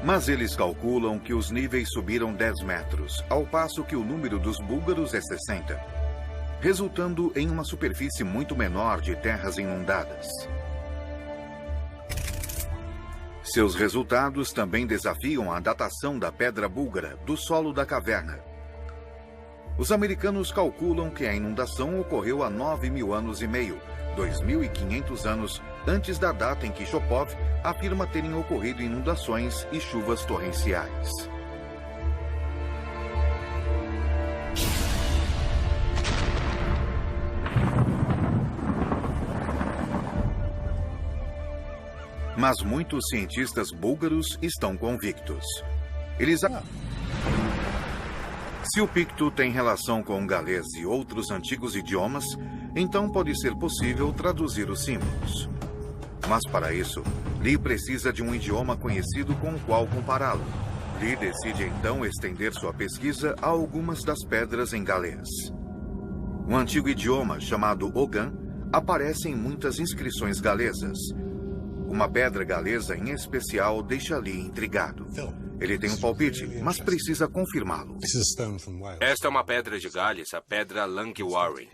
Mas eles calculam que os níveis subiram 10 metros, ao passo que o número dos búlgaros é 60, resultando em uma superfície muito menor de terras inundadas. Seus resultados também desafiam a datação da pedra búlgara do solo da caverna. Os americanos calculam que a inundação ocorreu há 9.000 anos e meio, 2.500 anos antes da data em que Shopov afirma terem ocorrido inundações e chuvas torrenciais. Mas muitos cientistas búlgaros estão convictos. Eles Se o picto tem relação com o galês e outros antigos idiomas, então pode ser possível traduzir os símbolos. Mas para isso, Lee precisa de um idioma conhecido com o qual compará-lo. Lee decide então estender sua pesquisa a algumas das pedras em galês. Um antigo idioma chamado Ogan aparece em muitas inscrições galesas. Uma pedra galesa em especial deixa Lee intrigado. Ele tem um palpite, mas precisa confirmá-lo. Esta é uma pedra de Gales, a pedra Langhwarren.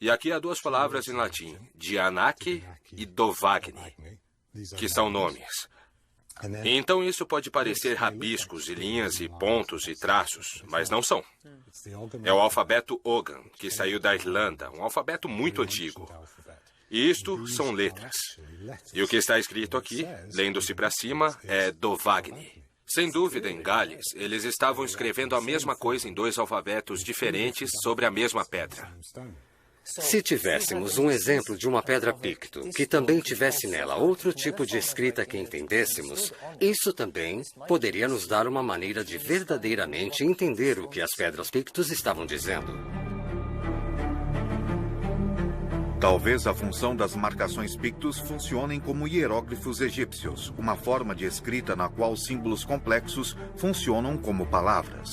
E aqui há 2 palavras em latim, Dianac e Dovagni, que são nomes. E então isso pode parecer rabiscos e linhas e pontos e traços, mas não são. É o alfabeto Ogham, que saiu da Irlanda, um alfabeto muito antigo. E isto são letras. E o que está escrito aqui, lendo-se para cima, é Dovagni. Sem dúvida, em Gales, eles estavam escrevendo a mesma coisa em dois alfabetos diferentes sobre a mesma pedra. Se tivéssemos um exemplo de uma pedra picto que também tivesse nela outro tipo de escrita que entendêssemos, isso também poderia nos dar uma maneira de verdadeiramente entender o que as pedras pictos estavam dizendo. Talvez a função das marcações pictos funcionem como hieróglifos egípcios, uma forma de escrita na qual símbolos complexos funcionam como palavras.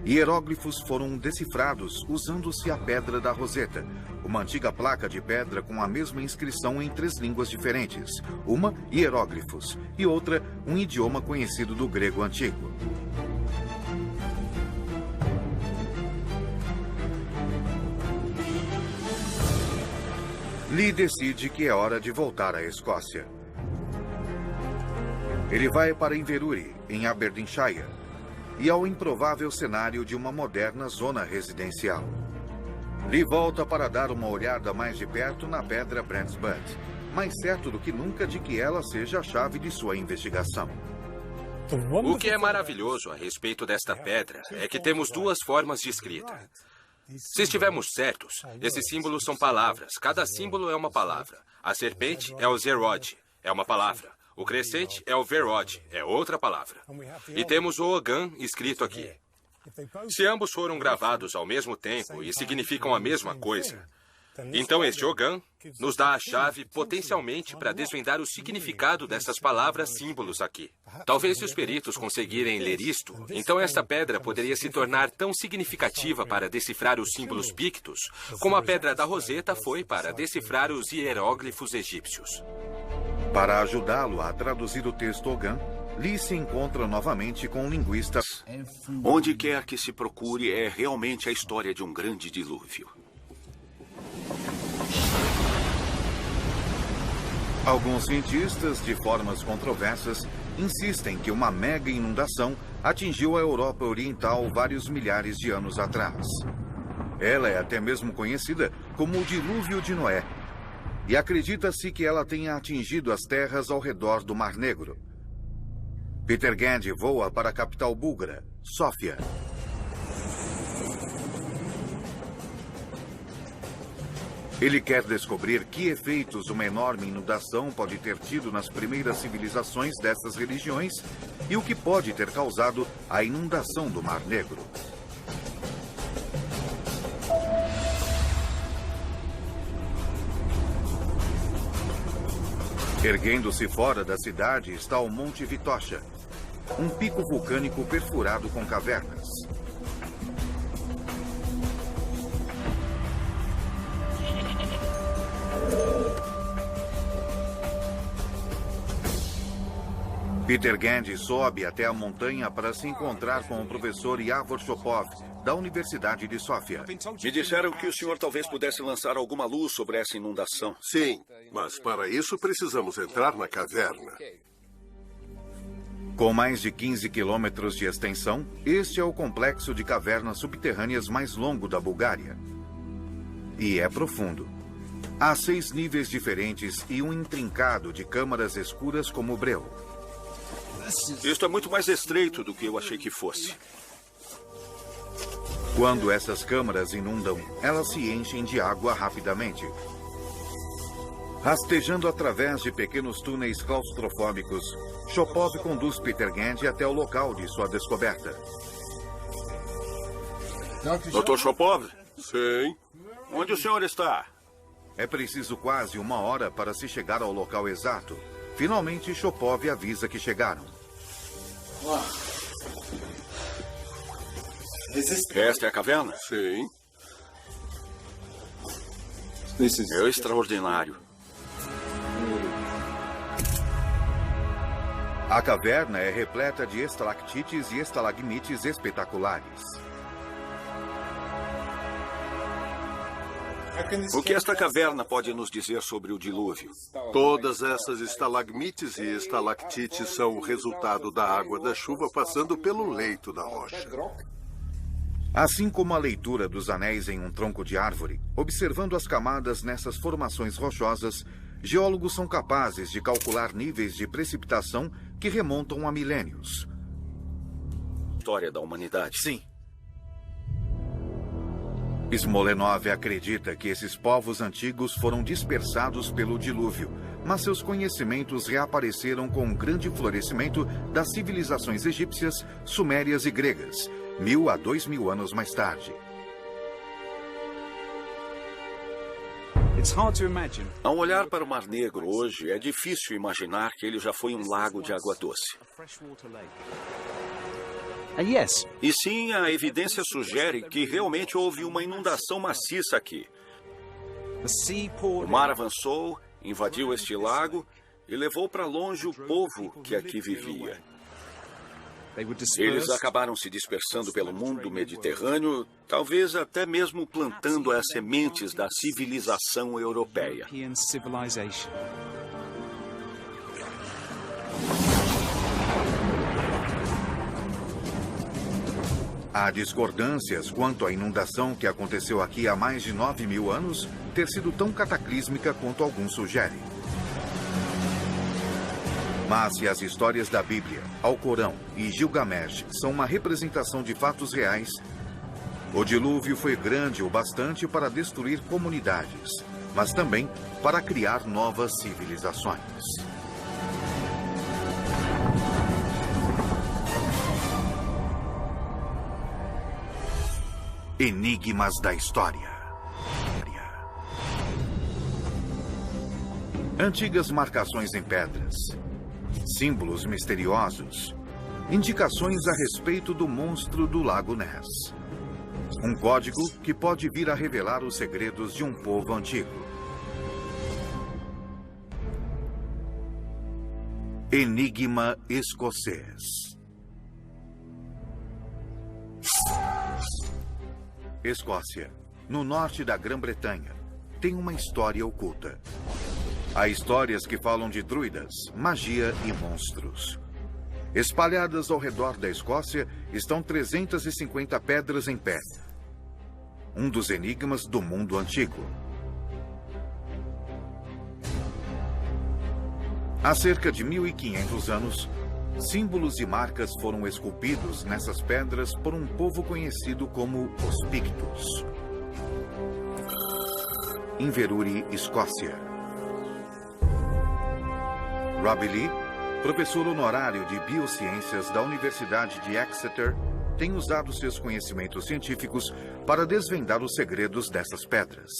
Hieróglifos foram decifrados usando-se a Pedra da Roseta, uma antiga placa de pedra com a mesma inscrição em 3 línguas diferentes. Uma, hieróglifos, e outra, um idioma conhecido do grego antigo. Lee decide que é hora de voltar à Escócia. Ele vai para Inverurie, em Aberdeenshire, e ao improvável cenário de uma moderna zona residencial. Lee volta para dar uma olhada mais de perto na pedra Brand's Butt, mais certo do que nunca de que ela seja a chave de sua investigação. O que é maravilhoso a respeito desta pedra é que temos 2 formas de escrita. Se estivermos certos, esses símbolos são palavras. Cada símbolo é uma palavra. A serpente é o Zerod, é uma palavra. O crescente é o Verod, é outra palavra. E temos o Ogham escrito aqui. Se ambos foram gravados ao mesmo tempo e significam a mesma coisa, então este Ogham nos dá a chave potencialmente para desvendar o significado dessas palavras símbolos aqui. Talvez se os peritos conseguirem ler isto, então esta pedra poderia se tornar tão significativa para decifrar os símbolos pictos, como a Pedra da Roseta foi para decifrar os hieróglifos egípcios. Para ajudá-lo a traduzir o texto Ogham, Lee se encontra novamente com um linguista. Onde quer que se procure, é realmente a história de um grande dilúvio. Alguns cientistas, de formas controversas, insistem que uma mega inundação atingiu a Europa Oriental vários milhares de anos atrás. Ela é até mesmo conhecida como o Dilúvio de Noé. E acredita-se que ela tenha atingido as terras ao redor do Mar Negro. Peter Gandy voa para a capital búlgara, Sófia. Ele quer descobrir que efeitos uma enorme inundação pode ter tido nas primeiras civilizações dessas religiões e o que pode ter causado a inundação do Mar Negro. Erguendo-se fora da cidade está o Monte Vitosha, um pico vulcânico perfurado com cavernas. Peter Gandy sobe até a montanha para se encontrar com o professor Yavor Shopov, da Universidade de Sófia. Me disseram que o senhor talvez pudesse lançar alguma luz sobre essa inundação. Sim, mas para isso precisamos entrar na caverna. Com mais de 15 quilômetros de extensão, este é o complexo de cavernas subterrâneas mais longo da Bulgária. E é profundo. Há 6 níveis diferentes e um intrincado de câmaras escuras como breu. Isto é muito mais estreito do que eu achei que fosse. Quando essas câmaras inundam, elas se enchem de água rapidamente. Rastejando através de pequenos túneis claustrofóbicos, Shopov conduz Peter Gandy até o local de sua descoberta. Dr. Shopov? Sim. Onde o senhor está? É preciso quase 1 hora para se chegar ao local exato. Finalmente, Shopov avisa que chegaram. Esta é a caverna? Sim. É extraordinário. A caverna é repleta de estalactites e estalagmites espetaculares. O que esta caverna pode nos dizer sobre o dilúvio? Todas essas estalagmites e estalactites são o resultado da água da chuva passando pelo leito da rocha. Assim como a leitura dos anéis em um tronco de árvore, observando as camadas nessas formações rochosas, geólogos são capazes de calcular níveis de precipitação que remontam a milênios. História da humanidade. Sim. Smolenov acredita que esses povos antigos foram dispersados pelo dilúvio, mas seus conhecimentos reapareceram com um grande florescimento das civilizações egípcias, sumérias e gregas, 1000 a 2000 anos mais tarde. Ao olhar para o Mar Negro hoje, é difícil imaginar que ele já foi um lago de água doce. E sim, a evidência sugere que realmente houve uma inundação maciça aqui. O mar avançou, invadiu este lago e levou para longe o povo que aqui vivia. Eles acabaram se dispersando pelo mundo mediterrâneo, talvez até mesmo plantando as sementes da civilização europeia. Há discordâncias quanto à inundação que aconteceu aqui há mais de 9.000 anos ter sido tão cataclísmica quanto alguns sugerem. Mas se as histórias da Bíblia, Alcorão e Gilgamesh são uma representação de fatos reais, o dilúvio foi grande o bastante para destruir comunidades, mas também para criar novas civilizações. Enigmas da história. Antigas marcações em pedras, símbolos misteriosos, indicações a respeito do monstro do Lago Ness. Um código que pode vir a revelar os segredos de um povo antigo. Enigma escocês. Escócia, no norte da Grã-Bretanha, tem uma história oculta. Há histórias que falam de druidas, magia e monstros. Espalhadas ao redor da Escócia estão 350 pedras em pé. Um dos enigmas do mundo antigo. Há cerca de 1500 anos, símbolos e marcas foram esculpidos nessas pedras por um povo conhecido como os Pictos. Inverurie, Escócia. Robbie Lee, professor honorário de Biociências da Universidade de Exeter, tem usado seus conhecimentos científicos para desvendar os segredos dessas pedras.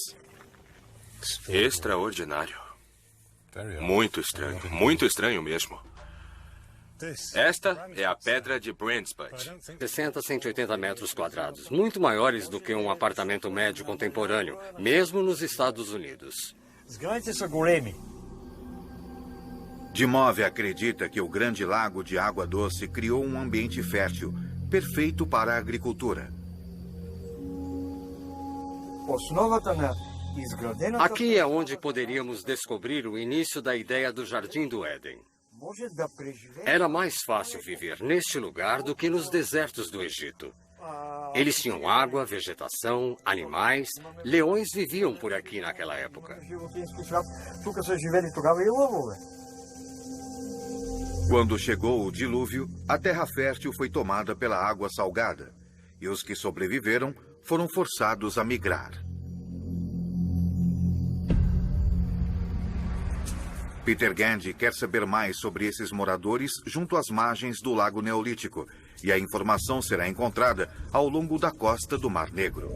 Extraordinário. Muito estranho mesmo. Esta é a pedra de Brandsput. 60 a 180 metros quadrados, muito maiores do que um apartamento médio contemporâneo, mesmo nos Estados Unidos. Dimove acredita que o grande lago de água doce criou um ambiente fértil, perfeito para a agricultura. Aqui é onde poderíamos descobrir o início da ideia do Jardim do Éden. Era mais fácil viver neste lugar do que nos desertos do Egito. Eles tinham água, vegetação, animais. Leões viviam por aqui naquela época. Quando chegou o dilúvio, a terra fértil foi tomada pela água salgada, e os que sobreviveram foram forçados a migrar. Peter Gandy quer saber mais sobre esses moradores junto às margens do Lago Neolítico, e a informação será encontrada ao longo da costa do Mar Negro.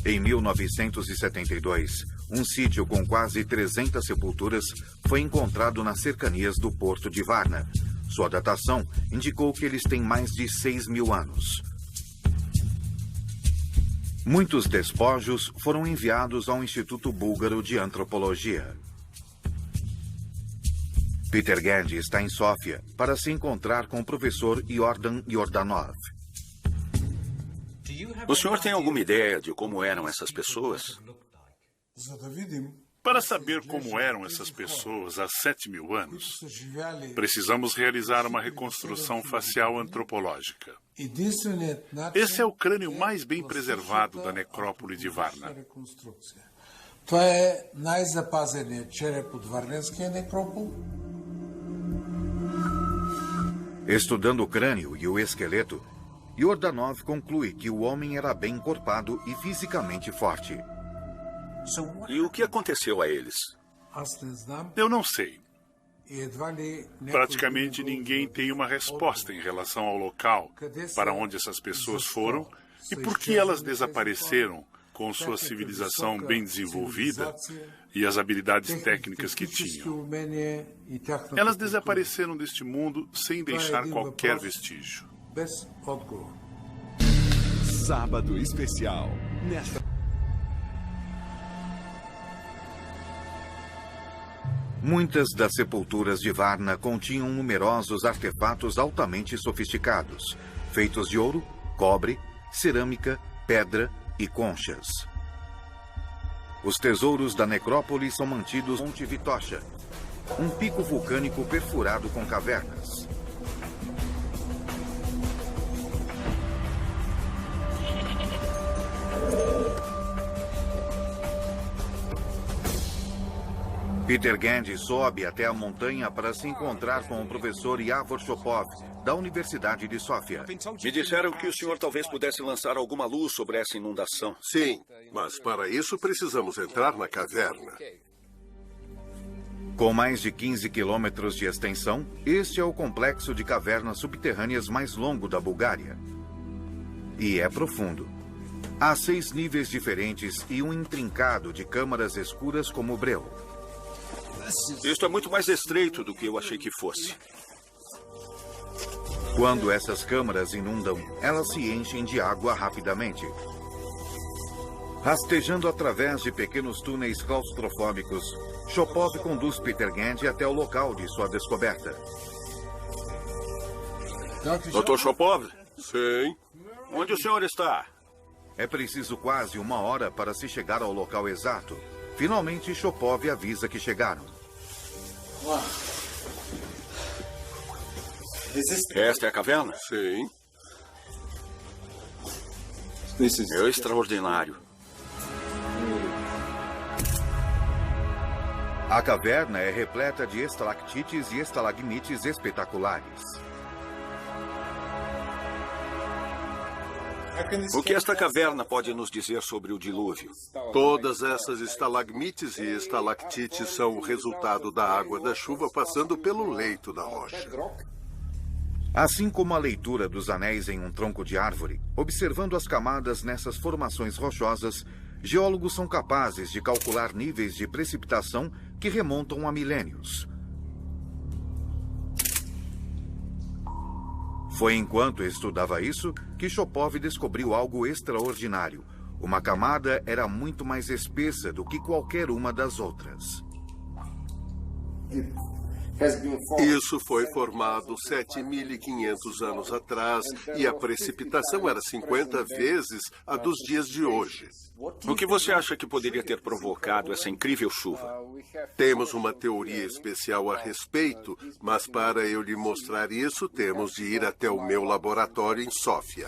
Em 1972, um sítio com quase 300 sepulturas foi encontrado nas cercanias do porto de Varna. Sua datação indicou que eles têm mais de 6.000 anos. Muitos despojos foram enviados ao Instituto Búlgaro de Antropologia. Peter Gandy está em Sófia para se encontrar com o professor Yordan Yordanov. O senhor tem alguma ideia de como eram essas pessoas? Para saber como eram essas pessoas há 7.000 anos, precisamos realizar uma reconstrução facial antropológica. Esse é o crânio mais bem preservado da necrópole de Varna. Estudando o crânio e o esqueleto, Yordanov conclui que o homem era bem encorpado e fisicamente forte. E o que aconteceu a eles? Eu não sei. Praticamente ninguém tem uma resposta em relação ao local para onde essas pessoas foram e por que elas desapareceram com sua civilização bem desenvolvida e as habilidades técnicas que tinham. Elas desapareceram deste mundo sem deixar qualquer vestígio. Sábado especial. Muitas das sepulturas de Varna continham numerosos artefatos altamente sofisticados, feitos de ouro, cobre, cerâmica, pedra e conchas. Os tesouros da necrópole são mantidos no Monte Vitocha, um pico vulcânico perfurado com cavernas. Peter Gandy sobe até a montanha para se encontrar com o professor Yavor Shopov, da Universidade de Sófia. Me disseram que o senhor talvez pudesse lançar alguma luz sobre essa inundação. Sim, mas para isso precisamos entrar na caverna. Com mais de 15 quilômetros de extensão, este é o complexo de cavernas subterrâneas mais longo da Bulgária. E é profundo. Há 6 níveis diferentes e um intrincado de câmaras escuras como breu. Isto é muito mais estreito do que eu achei que fosse. Quando essas câmaras inundam, elas se enchem de água rapidamente. Rastejando através de pequenos túneis claustrofóbicos, Shopov conduz Peter Gandy até o local de sua descoberta. Dr. Shopov? Sim. Onde o senhor está? É preciso quase 1 hora para se chegar ao local exato. Finalmente, Shopov avisa que chegaram. Esta é a caverna? Sim. É extraordinário. A caverna é repleta de estalactites e estalagmites espetaculares. O que esta caverna pode nos dizer sobre o dilúvio? Todas essas estalagmites e estalactites são o resultado da água da chuva passando pelo leito da rocha. Assim como a leitura dos anéis em um tronco de árvore, observando as camadas nessas formações rochosas, geólogos são capazes de calcular níveis de precipitação que remontam a milênios. Foi enquanto estudava isso que Shopov descobriu algo extraordinário. Uma camada era muito mais espessa do que qualquer uma das outras. Isso foi formado 7.500 anos atrás e a precipitação era 50 vezes a dos dias de hoje. O que você acha que poderia ter provocado essa incrível chuva? Temos uma teoria especial a respeito, mas para eu lhe mostrar isso, temos de ir até o meu laboratório em Sófia.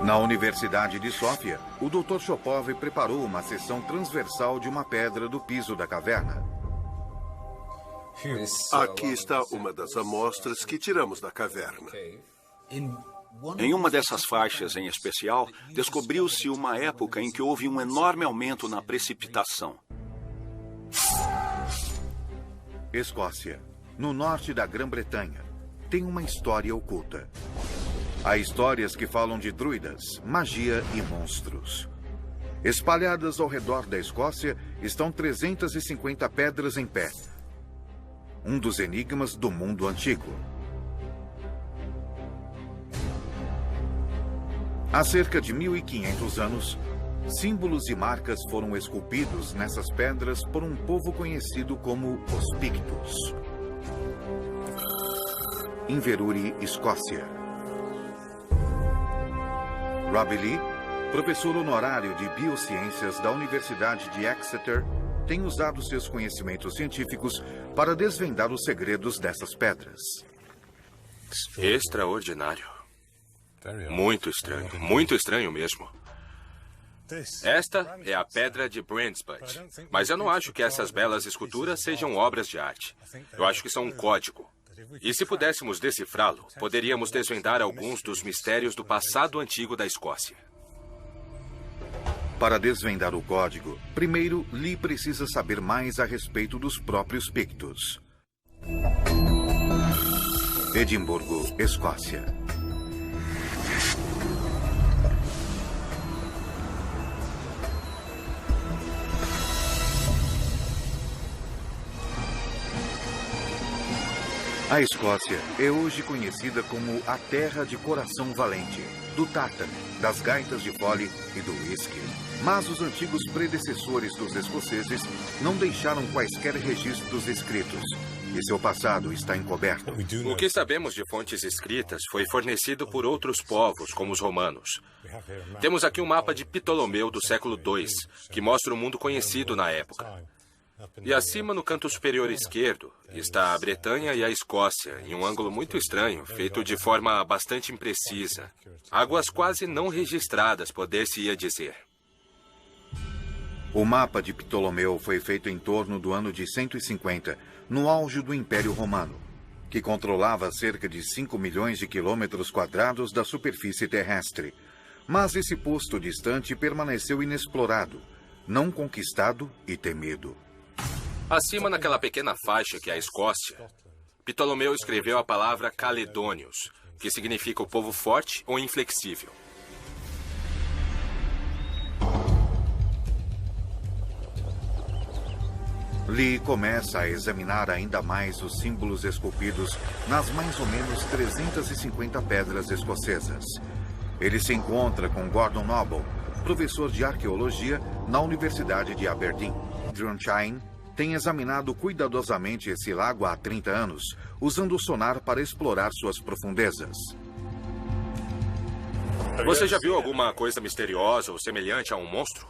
Na Universidade de Sófia, o Dr. Shopov preparou uma seção transversal de uma pedra do piso da caverna. Aqui está uma das amostras que tiramos da caverna. Em uma dessas faixas em especial, descobriu-se uma época em que houve um enorme aumento na precipitação. Escócia, no norte da Grã-Bretanha, tem uma história oculta. Há histórias que falam de druidas, magia e monstros. Espalhadas ao redor da Escócia estão 350 pedras em pé. Um dos enigmas do mundo antigo. Há cerca de 1.500 anos, Símbolos e marcas foram esculpidos nessas pedras por um povo conhecido como os Pictos. Inverurie, Escócia. Robbie Lee, professor honorário de Biociências da Universidade de Exeter, tem usado seus conhecimentos científicos para desvendar os segredos dessas pedras. Extraordinário. Muito estranho mesmo. Esta é a Pedra de Brandsbury, mas eu não acho que essas belas esculturas sejam obras de arte. Eu acho que são um código. E se pudéssemos decifrá-lo, poderíamos desvendar alguns dos mistérios do passado antigo da Escócia. Para desvendar o código, primeiro Lee precisa saber mais a respeito dos próprios Pictos. Edimburgo, Escócia. A Escócia é hoje conhecida como a terra de coração valente, do tártaro, das gaitas de fole e do uísque. Mas os antigos predecessores dos escoceses não deixaram quaisquer registros escritos, e seu passado está encoberto. O que sabemos de fontes escritas foi fornecido por outros povos, como os romanos. Temos aqui um mapa de Ptolomeu do século II, que mostra o mundo conhecido na época. E acima, no canto superior esquerdo, está a Bretanha e a Escócia, em um ângulo muito estranho, feito de forma bastante imprecisa. Águas quase não registradas, poder-se-ia dizer. O mapa de Ptolomeu foi feito em torno do ano de 150, no auge do Império Romano, que controlava cerca de 5 milhões de quilômetros quadrados da superfície terrestre. Mas esse posto distante permaneceu inexplorado, não conquistado e temido. Acima, naquela pequena faixa que é a Escócia, Ptolomeu escreveu a palavra Caledônios, que significa o povo forte ou inflexível. Lee começa a examinar ainda mais os símbolos esculpidos nas mais ou menos 350 pedras escocesas. Ele se encontra com Gordon Noble, professor de arqueologia na Universidade de Aberdeen. Drunshine tem examinado cuidadosamente esse lago há 30 anos, usando o sonar para explorar suas profundezas. Você já viu alguma coisa misteriosa ou semelhante a um monstro?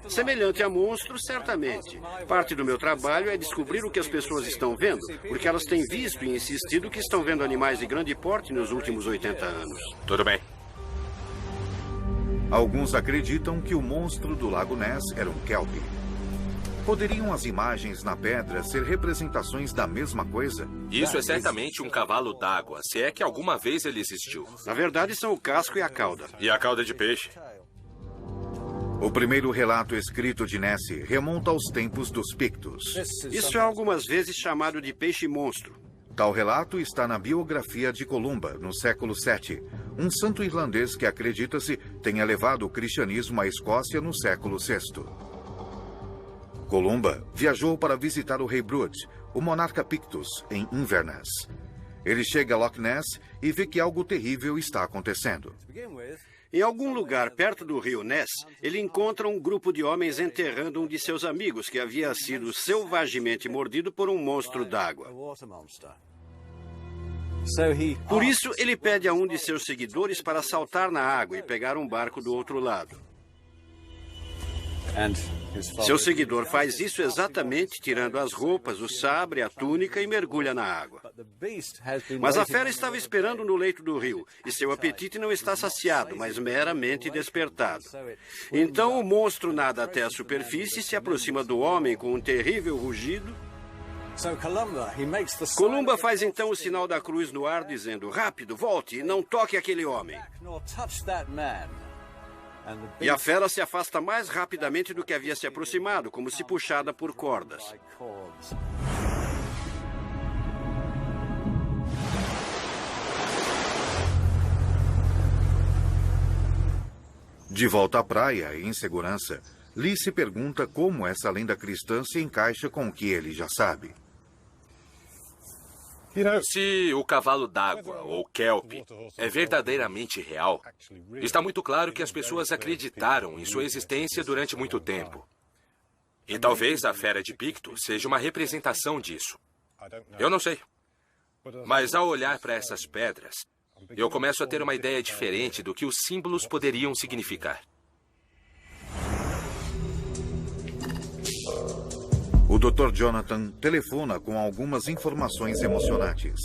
Semelhante a monstro, certamente. Parte do meu trabalho é descobrir o que as pessoas estão vendo, porque elas têm visto e insistido que estão vendo animais de grande porte nos últimos 80 anos. Tudo bem. Alguns acreditam que o monstro do Lago Ness era um kelpie. Poderiam as imagens na pedra ser representações da mesma coisa? Isso é certamente um cavalo d'água, se é que alguma vez ele existiu. Na verdade, são o casco e a cauda. E a cauda de peixe. O primeiro relato escrito de Nessie remonta aos tempos dos Pictos. Isso é algumas vezes chamado de peixe-monstro. Tal relato está na biografia de Columba, no século VII, um santo irlandês que acredita-se tenha levado o cristianismo à Escócia no século VI. Columba viajou para visitar o rei Brud, o monarca Pictus, em Inverness. Ele chega a Loch Ness e vê que algo terrível está acontecendo. Em algum lugar perto do rio Ness, ele encontra um grupo de homens enterrando um de seus amigos que havia sido selvagemente mordido por um monstro d'água. Por isso, ele pede a um de seus seguidores para saltar na água e pegar um barco do outro lado. Seu seguidor faz isso exatamente tirando as roupas, o sabre, a túnica e mergulha na água. Mas a fera estava esperando no leito do rio, e seu apetite não está saciado, mas meramente despertado. Então o monstro nada até a superfície e se aproxima do homem com um terrível rugido. Columba faz então o sinal da cruz no ar, dizendo: rápido, volte e não toque aquele homem. E a fera se afasta mais rapidamente do que havia se aproximado, como se puxada por cordas. De volta à praia, em segurança, Lee se pergunta como essa lenda cristã se encaixa com o que ele já sabe. Se o cavalo d'água, ou kelp, é verdadeiramente real, está muito claro que as pessoas acreditaram em sua existência durante muito tempo. E talvez a fera de Picto seja uma representação disso. Eu não sei. Mas ao olhar para essas pedras, eu começo a ter uma ideia diferente do que os símbolos poderiam significar. O Dr. Jonathan telefona com algumas informações emocionantes.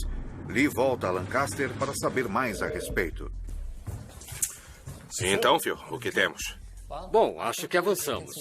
Lee volta a Lancaster para saber mais a respeito. Então, Phil, o que temos? Bom, acho que avançamos.